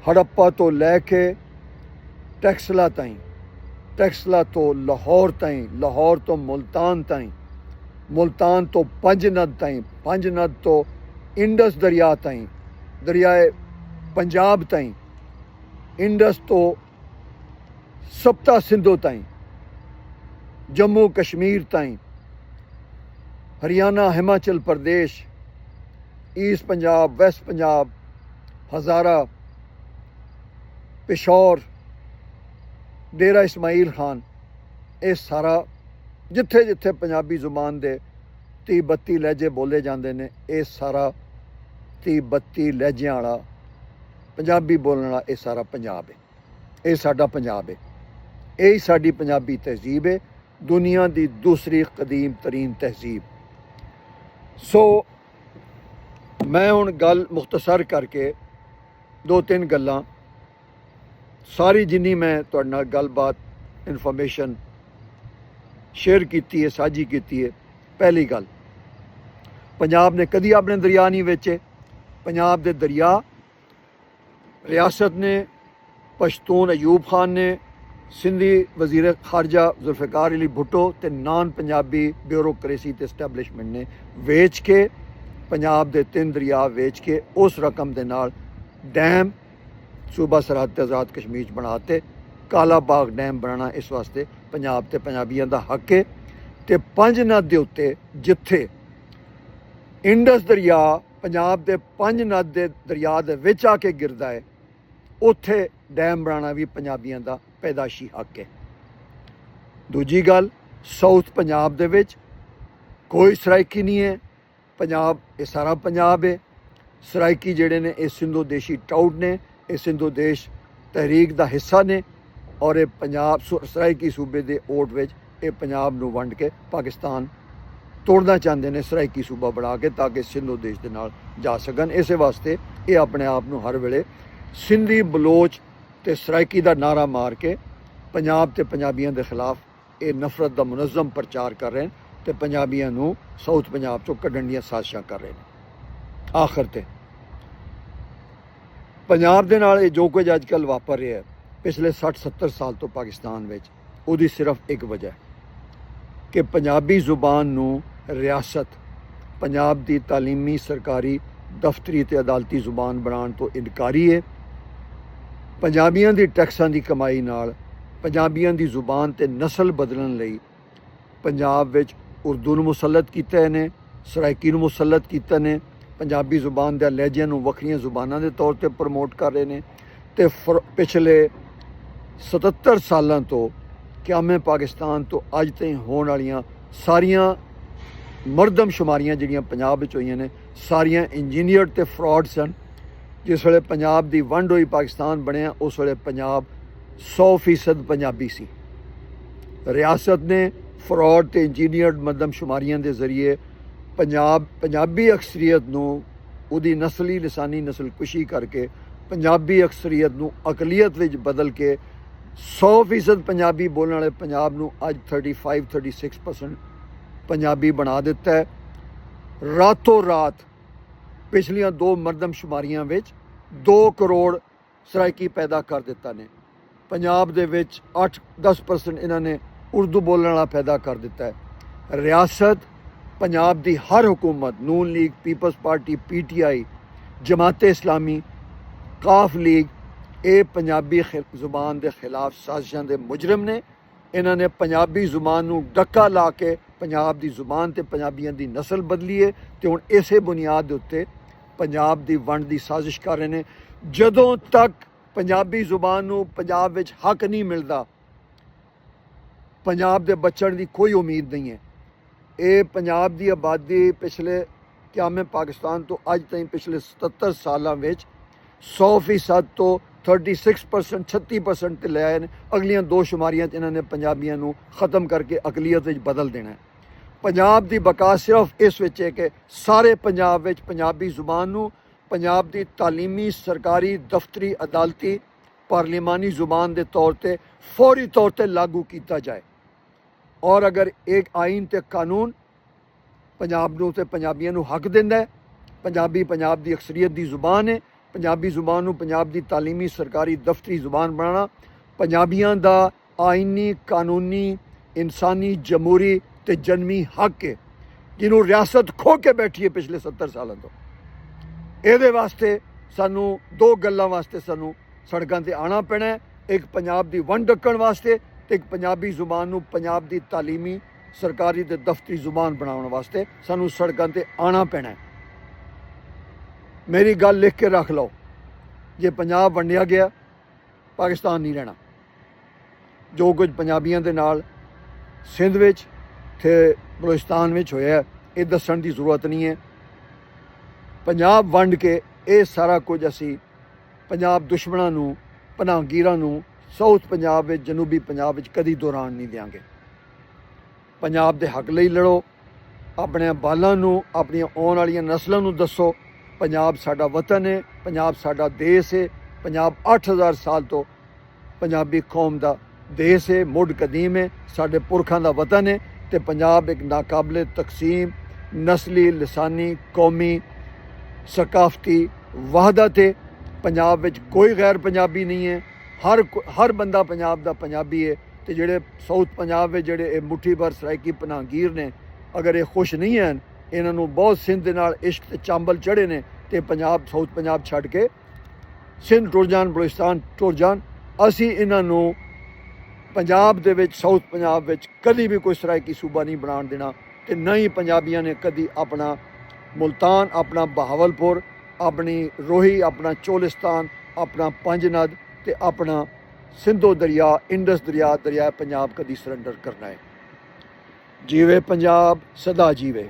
ਹੜੱਪਾ ਤੋਂ ਲੈ ਕੇ ਟੈਕਸਲਾ ਤਾਈਂ, ਟੈਕਸਲਾ ਤੋਂ ਲਾਹੌਰ ਤਾਈਂ, ਲਾਹੌਰ ਤੋਂ ਮੁਲਤਾਨ ਤਾਈਂ, ਮੁਲਤਾਨ ਤੋਂ ਪੰਜਨਦ ਤਾਈਂ, ਪੰਜਨਦ ਤੋਂ ਇੰਡਸ ਦਰਿਆ ਤਾਈਂ, ਦਰਿਆਏ ਪੰਜਾਬ ਤਾਈਂ, ਇੰਡਸ ਤੋਂ ਸਪਤਾ ਸਿੰਧੂ ਤਾਈਂ, ਜੰਮੂ ਕਸ਼ਮੀਰ ਤਾਈਂ, ਹਰਿਆਣਾ, ਹਿਮਾਚਲ ਪ੍ਰਦੇਸ਼, ਈਸਟ ਪੰਜਾਬ, ਵੈਸਟ ਪੰਜਾਬ, ਹਜ਼ਾਰਾ, ਪਿਸ਼ੌਰ, ਡੇਰਾ ਇਸਮਾਈਲ ਖਾਨ, ਇਹ ਸਾਰਾ ਜਿੱਥੇ ਜਿੱਥੇ ਪੰਜਾਬੀ ਜ਼ੁਬਾਨ ਦੇ 30-32 ਲਹਿਜੇ ਬੋਲੇ ਜਾਂਦੇ ਨੇ, ਇਹ ਸਾਰਾ 30-32 ਲਹਿਜਿਆਂ ਵਾਲਾ ਪੰਜਾਬੀ ਬੋਲਣ ਵਾਲਾ ਇਹ ਸਾਰਾ ਪੰਜਾਬ ਹੈ। ਇਹ ਸਾਡਾ ਪੰਜਾਬ ਹੈ। ਇਹ ਹੀ ਸਾਡੀ ਪੰਜਾਬੀ ਤਹਿਜ਼ੀਬ ਹੈ, ਦੁਨੀਆ ਦੀ ਦੂਸਰੀ ਕਦੀਮ ਤਰੀਨ ਤਹਿਜ਼ੀਬ। ਸੋ ਮੈਂ ਹੁਣ ਗੱਲ ਮੁਖਤਸਰ ਕਰਕੇ 2-3 ਗੱਲਾਂ, ਸਾਰੀ ਜਿੰਨੀ ਮੈਂ ਤੁਹਾਡੇ ਨਾਲ ਗੱਲਬਾਤ, ਇਨਫੋਰਮੇਸ਼ਨ ਸ਼ੇਅਰ ਕੀਤੀ ਹੈ, ਸਾਂਝੀ ਕੀਤੀ ਹੈ। ਪਹਿਲੀ ਗੱਲ, ਪੰਜਾਬ ਨੇ ਕਦੀ ਆਪਣੇ ਦਰਿਆ ਨਹੀਂ ਵੇਚੇ। ਪੰਜਾਬ ਦੇ ਦਰਿਆ ਰਿਆਸਤ ਨੇ, ਪਸ਼ਤੂਨ ਅਯੂਬ ਖਾਨ ਨੇ, ਸਿੰਧੀ ਵਜ਼ੀਰ ਖਾਰਜਾ ਜ਼ੁਲਫਿਕਾਰ ਅਲੀ ਭੁੱਟੋ ਤੇ ਨਾਨ ਪੰਜਾਬੀ ਬਿਊਰੋਕਰੇਸੀ ਤੇ ਸਟੈਬਲਿਸ਼ਮੈਂਟ ਨੇ ਵੇਚ ਕੇ, ਪੰਜਾਬ ਦੇ 3 ਦਰਿਆ ਵੇਚ ਕੇ ਉਸ ਰਕਮ ਦੇ ਨਾਲ ਡੈਮ ਸੂਬਾ ਸਰਹੱਦ ਤੇ ਆਜ਼ਾਦ ਕਸ਼ਮੀਰ 'ਚ ਬਣਾਤੇ। ਕਾਲਾ ਬਾਗ ਡੈਮ ਬਣਾਉਣਾ ਇਸ ਵਾਸਤੇ ਪੰਜਾਬ ਤੇ ਪੰਜਾਬੀਆਂ ਦਾ ਹੱਕ ਹੈ। ਤੇ ਪੰਜਨਦ ਦੇ ਉੱਤੇ, ਜਿੱਥੇ ਇੰਡਸ ਦਰਿਆ ਪੰਜਾਬ ਦੇ ਪੰਜਨਦ ਦੇ ਦਰਿਆ ਦੇ ਵਿੱਚ ਆ ਕੇ ਗਿਰਦਾ ਹੈ, ਉੱਥੇ ਡੈਮ ਬਣਾਉਣਾ ਵੀ ਪੰਜਾਬੀਆਂ ਦਾ ਪੈਦਾਸ਼ੀ ਹੱਕ ਹੈ। ਦੂਜੀ ਗੱਲ, ਸਾਊਥ ਪੰਜਾਬ ਦੇ ਵਿੱਚ ਕੋਈ ਸਰਾਇਕੀ ਨਹੀਂ ਹੈ। ਪੰਜਾਬ ਇਹ ਸਾਰਾ ਪੰਜਾਬ ਹੈ। ਸਰਾਇਕੀ ਜਿਹੜੇ ਨੇ ਇਹ ਸਿੰਧੂ ਦੇਸ਼ੀ ਟਾਊਟ ਨੇ, ਇਹ ਸਿੰਧੂ ਦੇਸ਼ ਤਹਿਰੀਕ ਦਾ ਹਿੱਸਾ ਨੇ, ਔਰ ਇਹ ਪੰਜਾਬ ਸਰਾਇਕੀ ਸੂਬੇ ਦੇ ਓਟ ਵਿੱਚ ਇਹ ਪੰਜਾਬ ਨੂੰ ਵੰਡ ਕੇ ਪਾਕਿਸਤਾਨ ਤੋੜਨਾ ਚਾਹੁੰਦੇ ਨੇ, ਸਰਾਇਕੀ ਸੂਬਾ ਬਣਾ ਕੇ, ਤਾਂ ਕਿ ਸਿੰਧੂ ਦੇਸ਼ ਦੇ ਨਾਲ ਜਾ ਸਕਣ। ਇਸੇ ਵਾਸਤੇ ਇਹ ਆਪਣੇ ਆਪ ਨੂੰ ਹਰ ਵੇਲੇ ਸਿੰਧੀ, ਬਲੋਚ ਤੇ ਸਰਾਇਕੀ ਦਾ ਨਾਰਾ ਮਾਰ ਕੇ ਪੰਜਾਬ ਤੇ ਪੰਜਾਬੀਆਂ ਦੇ ਖਿਲਾਫ ਇਹ ਨਫ਼ਰਤ ਦਾ ਮੁਨੱਜ਼ਮ ਪ੍ਰਚਾਰ ਕਰ ਰਹੇ ਨੇ ਤੇ ਪੰਜਾਬੀਆਂ ਨੂੰ ਸਾਊਥ ਪੰਜਾਬ ਚੋਂ ਕੱਢਣ ਦੀਆਂ ਸਾਜ਼ਿਸ਼ਾਂ ਕਰ ਰਹੇ ਨੇ। ਆਖਰ ਤੇ ਪੰਜਾਬ ਦੇ ਨਾਲ ਇਹ ਜੋ ਕੁਝ ਅੱਜ ਕੱਲ੍ਹ ਵਾਪਰ ਰਿਹਾ ਹੈ ਪਿਛਲੇ 60-70 ਸਾਲ ਤੋਂ ਪਾਕਿਸਤਾਨ ਵਿੱਚ, ਉਹਦੀ ਸਿਰਫ ਇੱਕ ਵਜ੍ਹਾ ਹੈ ਕਿ ਪੰਜਾਬੀ ਜ਼ੁਬਾਨ ਨੂੰ ਰਿਆਸਤ ਪੰਜਾਬ ਦੀ ਤਾਲੀਮੀ ਸਰਕਾਰੀ ਦਫ਼ਤਰੀ ਤੇ ਅਦਾਲਤੀ ਜ਼ੁਬਾਨ ਬਣਾਉਣ ਤੋਂ ਇਨਕਾਰੀ ਹੈ। ਪੰਜਾਬੀਆਂ ਦੀ ਟੈਕਸਾਂ ਦੀ ਕਮਾਈ ਨਾਲ ਪੰਜਾਬੀਆਂ ਦੀ ਜ਼ੁਬਾਨ ਤੇ ਨਸਲ ਬਦਲਣ ਲਈ ਪੰਜਾਬ ਵਿੱਚ ਉਰਦੂ ਨੂੰ ਮੁਸੱਲਤ ਕੀਤਾ ਨੇ, ਸਰਾਇਕੀ ਨੂੰ ਮੁਸੱਲਤ ਕੀਤਾ ਨੇ, ਪੰਜਾਬੀ ਜ਼ੁਬਾਨ ਦੇ ਲਹਿਜਿਆਂ ਨੂੰ ਵੱਖਰੀਆਂ ਜ਼ੁਬਾਨਾਂ ਦੇ ਤੌਰ ਤੇ ਪ੍ਰਮੋਟ ਕਰ ਰਹੇ ਨੇ ਤੇ ਪਿਛਲੇ 77 ਸਾਲਾਂ ਤੋਂ ਕਿਆਮੇ ਪਾਕਿਸਤਾਨ ਤੋਂ ਅੱਜ ਤਾਈਂ ਹੋਣ ਵਾਲੀਆਂ ਸਾਰੀਆਂ ਮਰਦਮਸ਼ੁਮਾਰੀਆਂ ਜਿਹੜੀਆਂ ਪੰਜਾਬ ਵਿੱਚ ਹੋਈਆਂ ਨੇ ਸਾਰੀਆਂ ਇੰਜੀਨੀਅਰਡ ਤੇ ਫਰਾਡ ਸਨ। ਜਿਸ ਵੇਲੇ ਪੰਜਾਬ ਦੀ ਵੰਡ ਹੋਈ, ਪਾਕਿਸਤਾਨ ਬਣਿਆ, ਉਸ ਵੇਲੇ ਪੰਜਾਬ 100% ਪੰਜਾਬੀ ਸੀ। ਰਿਆਸਤ ਨੇ ਫਰਾਡ ਤੇ ਇੰਜੀਨੀਅਰਡ ਮਰਦਮਸ਼ੁਮਾਰੀਆਂ ਦੇ ਜ਼ਰੀਏ ਪੰਜਾਬੀ ਅਕਸਰੀਅਤ ਨੂੰ ਉਹਦੀ ਨਸਲੀ ਲਿਸਾਨੀ ਨਸਲਕੁਸ਼ੀ ਕਰਕੇ ਪੰਜਾਬੀ ਅਕਸਰੀਅਤ ਨੂੰ ਅਕਲੀਅਤ ਵਿੱਚ ਬਦਲ ਕੇ 100% ਪੰਜਾਬੀ ਬੋਲਣ ਵਾਲੇ ਪੰਜਾਬ ਨੂੰ ਅੱਜ 35-36% ਪੰਜਾਬੀ ਬਣਾ ਦਿੱਤਾ ਹੈ। ਰਾਤੋਂ ਰਾਤ ਪਿਛਲੀਆਂ 2 ਮਰਦਮਸ਼ੁਮਾਰੀਆਂ ਵਿੱਚ 2 ਕਰੋੜ ਸਰਾਇਕੀ ਪੈਦਾ ਕਰ ਦਿੱਤਾ ਨੇ। ਪੰਜਾਬ ਦੇ ਵਿੱਚ 8-10% ਇਹਨਾਂ ਨੇ ਉਰਦੂ ਬੋਲਣ ਵਾਲਾ ਪੈਦਾ ਕਰ ਦਿੱਤਾ ਹੈ। ਰਿਆਸਤ ਪੰਜਾਬ ਦੀ ਹਰ ਹੁਕੂਮਤ, ਨੂਨ ਲੀਗ, ਪੀਪਲਸ ਪਾਰਟੀ, PTI, ਜਮਾਤ ਇਸਲਾਮੀ, ਕਾਫ ਲੀਗ, ਇਹ ਪੰਜਾਬੀ ਜ਼ੁਬਾਨ ਦੇ ਖਿਲਾਫ ਸਾਜ਼ਿਸ਼ਾਂ ਦੇ ਮੁਜਰਮ ਨੇ। ਇਹਨਾਂ ਨੇ ਪੰਜਾਬੀ ਜ਼ੁਬਾਨ ਨੂੰ ਡੱਕਾ ਲਾ ਕੇ ਪੰਜਾਬ ਦੀ ਜ਼ੁਬਾਨ ਤੇ ਪੰਜਾਬੀਆਂ ਦੀ ਨਸਲ ਬਦਲੀ ਹੈ ਤੇ ਹੁਣ ਇਸੇ ਬੁਨਿਆਦ ਦੇ ਉੱਤੇ ਪੰਜਾਬ ਦੀ ਵੰਡ ਦੀ ਸਾਜ਼ਿਸ਼ ਕਰ ਰਹੇ ਨੇ। ਜਦੋਂ ਤੱਕ ਪੰਜਾਬੀ ਜ਼ੁਬਾਨ ਨੂੰ ਪੰਜਾਬ ਵਿੱਚ ਹੱਕ ਨਹੀਂ ਮਿਲਦਾ, ਪੰਜਾਬ ਦੇ ਬਚਣ ਦੀ ਕੋਈ ਉਮੀਦ ਨਹੀਂ ਹੈ। ਇਹ ਪੰਜਾਬ ਦੀ ਆਬਾਦੀ ਪਿਛਲੇ ਕਿਆਮੇ ਪਾਕਿਸਤਾਨ ਤੋਂ ਅੱਜ ਤਾਈਂ ਪਿਛਲੇ 77 ਸਾਲਾਂ ਵਿੱਚ 100% ਤੋਂ 36%, 36% ਤੇ ਲੈ ਆਏ ਨੇ। ਅਗਲੀਆਂ 2 ਸ਼ੁਮਾਰੀਆਂ 'ਚ ਇਹਨਾਂ ਨੇ ਪੰਜਾਬੀਆਂ ਨੂੰ ਖ਼ਤਮ ਕਰਕੇ ਅਕਲੀਅਤ ਵਿੱਚ ਬਦਲ ਦੇਣਾ ਹੈ। ਪੰਜਾਬ ਦੀ ਬਕਾ ਸਿਰਫ ਇਸ ਵਿੱਚ ਹੈ ਕਿ ਸਾਰੇ ਪੰਜਾਬ ਵਿੱਚ ਪੰਜਾਬੀ ਜ਼ੁਬਾਨ ਨੂੰ ਪੰਜਾਬ ਦੀ ਤਾਲੀਮੀ, ਸਰਕਾਰੀ, ਦਫ਼ਤਰੀ, ਅਦਾਲਤੀ, ਪਾਰਲੀਮਾਨੀ ਜ਼ੁਬਾਨ ਦੇ ਤੌਰ ਤੇ ਫੌਰੀ ਤੌਰ ਤੇ ਲਾਗੂ ਕੀਤਾ ਜਾਏ। ਔਰ ਅਗਰ ਇੱਕ ਆਇਨ ਤੇ ਕਾਨੂੰਨ ਪੰਜਾਬ ਨੂੰ ਤੇ ਪੰਜਾਬੀਆਂ ਨੂੰ ਹੱਕ ਦਿੰਦਾ ਹੈ, ਪੰਜਾਬੀ ਪੰਜਾਬ ਦੀ ਅਕਸਰੀਅਤ ਦੀ ਜ਼ੁਬਾਨ ਹੈ, ਪੰਜਾਬੀ ਜ਼ੁਬਾਨ ਨੂੰ ਪੰਜਾਬ ਦੀ ਤਾਲੀਮੀ, ਸਰਕਾਰੀ, ਦਫ਼ਤਰੀ ਜ਼ੁਬਾਨ ਬਣਾਉਣਾ ਪੰਜਾਬੀਆਂ ਦਾ ਆਇਨੀ, ਕਾਨੂੰਨੀ, ਇਨਸਾਨੀ, ਜਮਹੂਰੀ ਤੇ ਜਨਮੀ ਹੱਕ ਹੈ, ਜਿਹਨੂੰ ਰਿਆਸਤ ਖੋਹ ਕੇ ਬੈਠੀ ਹੈ ਪਿਛਲੇ 70 ਸਾਲਾਂ ਤੋਂ। ਇਹਦੇ ਵਾਸਤੇ ਸਾਨੂੰ 2 ਗੱਲਾਂ ਵਾਸਤੇ ਸਾਨੂੰ ਸੜਕਾਂ ਤੇ ਆਉਣਾ ਪੈਣਾ ਹੈ। ਇੱਕ ਪੰਜਾਬ ਦੀ ਵੰਡ ਡੱਕਣ ਵਾਸਤੇ ਤੇ ਇੱਕ ਪੰਜਾਬੀ ਜ਼ੁਬਾਨ ਨੂੰ ਪੰਜਾਬ ਦੀ ਤਾਲੀਮੀ, ਸਰਕਾਰੀ ਤੇ ਦਫ਼ਤਰੀ ਜ਼ੁਬਾਨ ਬਣਾਉਣ ਵਾਸਤੇ ਸਾਨੂੰ ਸੜਕਾਂ ਤੇ ਆਉਣਾ ਪੈਣਾ ਹੈ। ਮੇਰੀ ਗੱਲ ਲਿਖ ਕੇ ਰੱਖ ਲਓ, ਜੇ ਪੰਜਾਬ ਵੰਡਿਆ ਗਿਆ ਪਾਕਿਸਤਾਨ ਨਹੀਂ ਰਹਿਣਾ। ਜੋ ਕੁਝ ਪੰਜਾਬੀਆਂ ਦੇ ਨਾਲ ਸਿੰਧ ਵਿੱਚ ਤੇ ਬਲੋਚਿਸਤਾਨ ਵਿੱਚ ਹੋਇਆ ਇਹ ਦੱਸਣ ਦੀ ਜ਼ਰੂਰਤ ਨਹੀਂ ਹੈ। ਪੰਜਾਬ ਵੰਡ ਕੇ ਇਹ ਸਾਰਾ ਕੁਝ ਅਸੀਂ ਪੰਜਾਬ ਦੁਸ਼ਮਣਾਂ ਨੂੰ, ਪਨਾਹਗੀਰਾਂ ਨੂੰ ਸਾਊਥ ਪੰਜਾਬ ਵਿੱਚ, ਜਨੂਬੀ ਪੰਜਾਬ ਵਿੱਚ ਕਦੀ ਦੌਰਾਨ ਨਹੀਂ ਦਿਆਂਗੇ। ਪੰਜਾਬ ਦੇ ਹੱਕ ਲਈ ਲੜੋ, ਆਪਣੇ ਬਾਲਾਂ ਨੂੰ, ਆਪਣੀਆਂ ਆਉਣ ਵਾਲੀਆਂ ਨਸਲਾਂ ਨੂੰ ਦੱਸੋ ਪੰਜਾਬ ਸਾਡਾ ਵਤਨ ਹੈ, ਪੰਜਾਬ ਸਾਡਾ ਦੇਸ਼ ਹੈ। ਪੰਜਾਬ 8000 ਸਾਲ ਤੋਂ ਪੰਜਾਬੀ ਕੌਮ ਦਾ ਦੇਸ਼ ਹੈ, ਮੁੱਢ ਕਦੀਮ ਹੈ, ਸਾਡੇ ਪੁਰਖਾਂ ਦਾ ਵਤਨ ਹੈ ਤੇ ਪੰਜਾਬ ਇੱਕ ਨਾਕਾਬਲੇ ਤਕਸੀਮ ਨਸਲੀ, ਲਿਸਾਨੀ, ਕੌਮੀ, ਸਕਾਫਤੀ ਵਹਦਤ ਹੈ। ਪੰਜਾਬ ਵਿੱਚ ਕੋਈ ਗੈਰ ਪੰਜਾਬੀ ਨਹੀਂ ਹੈ। ਹਰ ਬੰਦਾ ਪੰਜਾਬ ਦਾ ਪੰਜਾਬੀ ਹੈ ਤੇ ਜਿਹੜੇ ਸਾਊਥ ਪੰਜਾਬ ਵਿੱਚ ਜਿਹੜੇ ਇਹ ਮੁੱਠੀ ਭਰ ਸਰਾਇਕੀ ਪਨਾਹਗੀਰ ਨੇ, ਅਗਰ ਇਹ ਖੁਸ਼ ਨਹੀਂ ਹਨ, ਇਹਨਾਂ ਨੂੰ ਬਹੁਤ ਸਿੰਧ ਦੇ ਨਾਲ ਇਸ਼ਕ ਤੇ ਚਾਂਬਲ ਚੜ੍ਹੇ ਨੇ ਤੇ ਪੰਜਾਬ, ਸਾਊਥ ਪੰਜਾਬ ਛੱਡ ਕੇ ਸਿੰਧ ਟੁਰ ਜਾਣ, ਬਲੋਚਿਸਤਾਨ ਟੁਰ ਜਾਣ। ਅਸੀਂ ਇਹਨਾਂ ਨੂੰ ਪੰਜਾਬ ਦੇ ਵਿੱਚ, ਸਾਊਥ ਪੰਜਾਬ ਵਿੱਚ ਕਦੀ ਵੀ ਕੋਈ ਸਰਾਇਕੀ ਸੂਬਾ ਨਹੀਂ ਬਣਾਉਣ ਦੇਣਾ ਤੇ ਨਾ ਹੀ ਪੰਜਾਬੀਆਂ ਨੇ ਕਦੀ ਆਪਣਾ ਮੁਲਤਾਨ, ਆਪਣਾ ਬਹਾਵਲਪੁਰ, ਆਪਣੀ ਰੋਹੀ, ਆਪਣਾ ਚੋਲਿਸਤਾਨ, ਆਪਣਾ ਪੰਜਨਦ ਤੇ ਆਪਣਾ ਸਿੰਧੂ ਦਰਿਆ, ਇੰਡਸ ਦਰਿਆ, ਦਰਿਆ ਪੰਜਾਬ ਕਦੀ ਸਰੈਂਡਰ ਕਰਨਾ ਹੈ। ਜੀਵੇ ਪੰਜਾਬ, ਸਦਾ ਜੀਵੇ।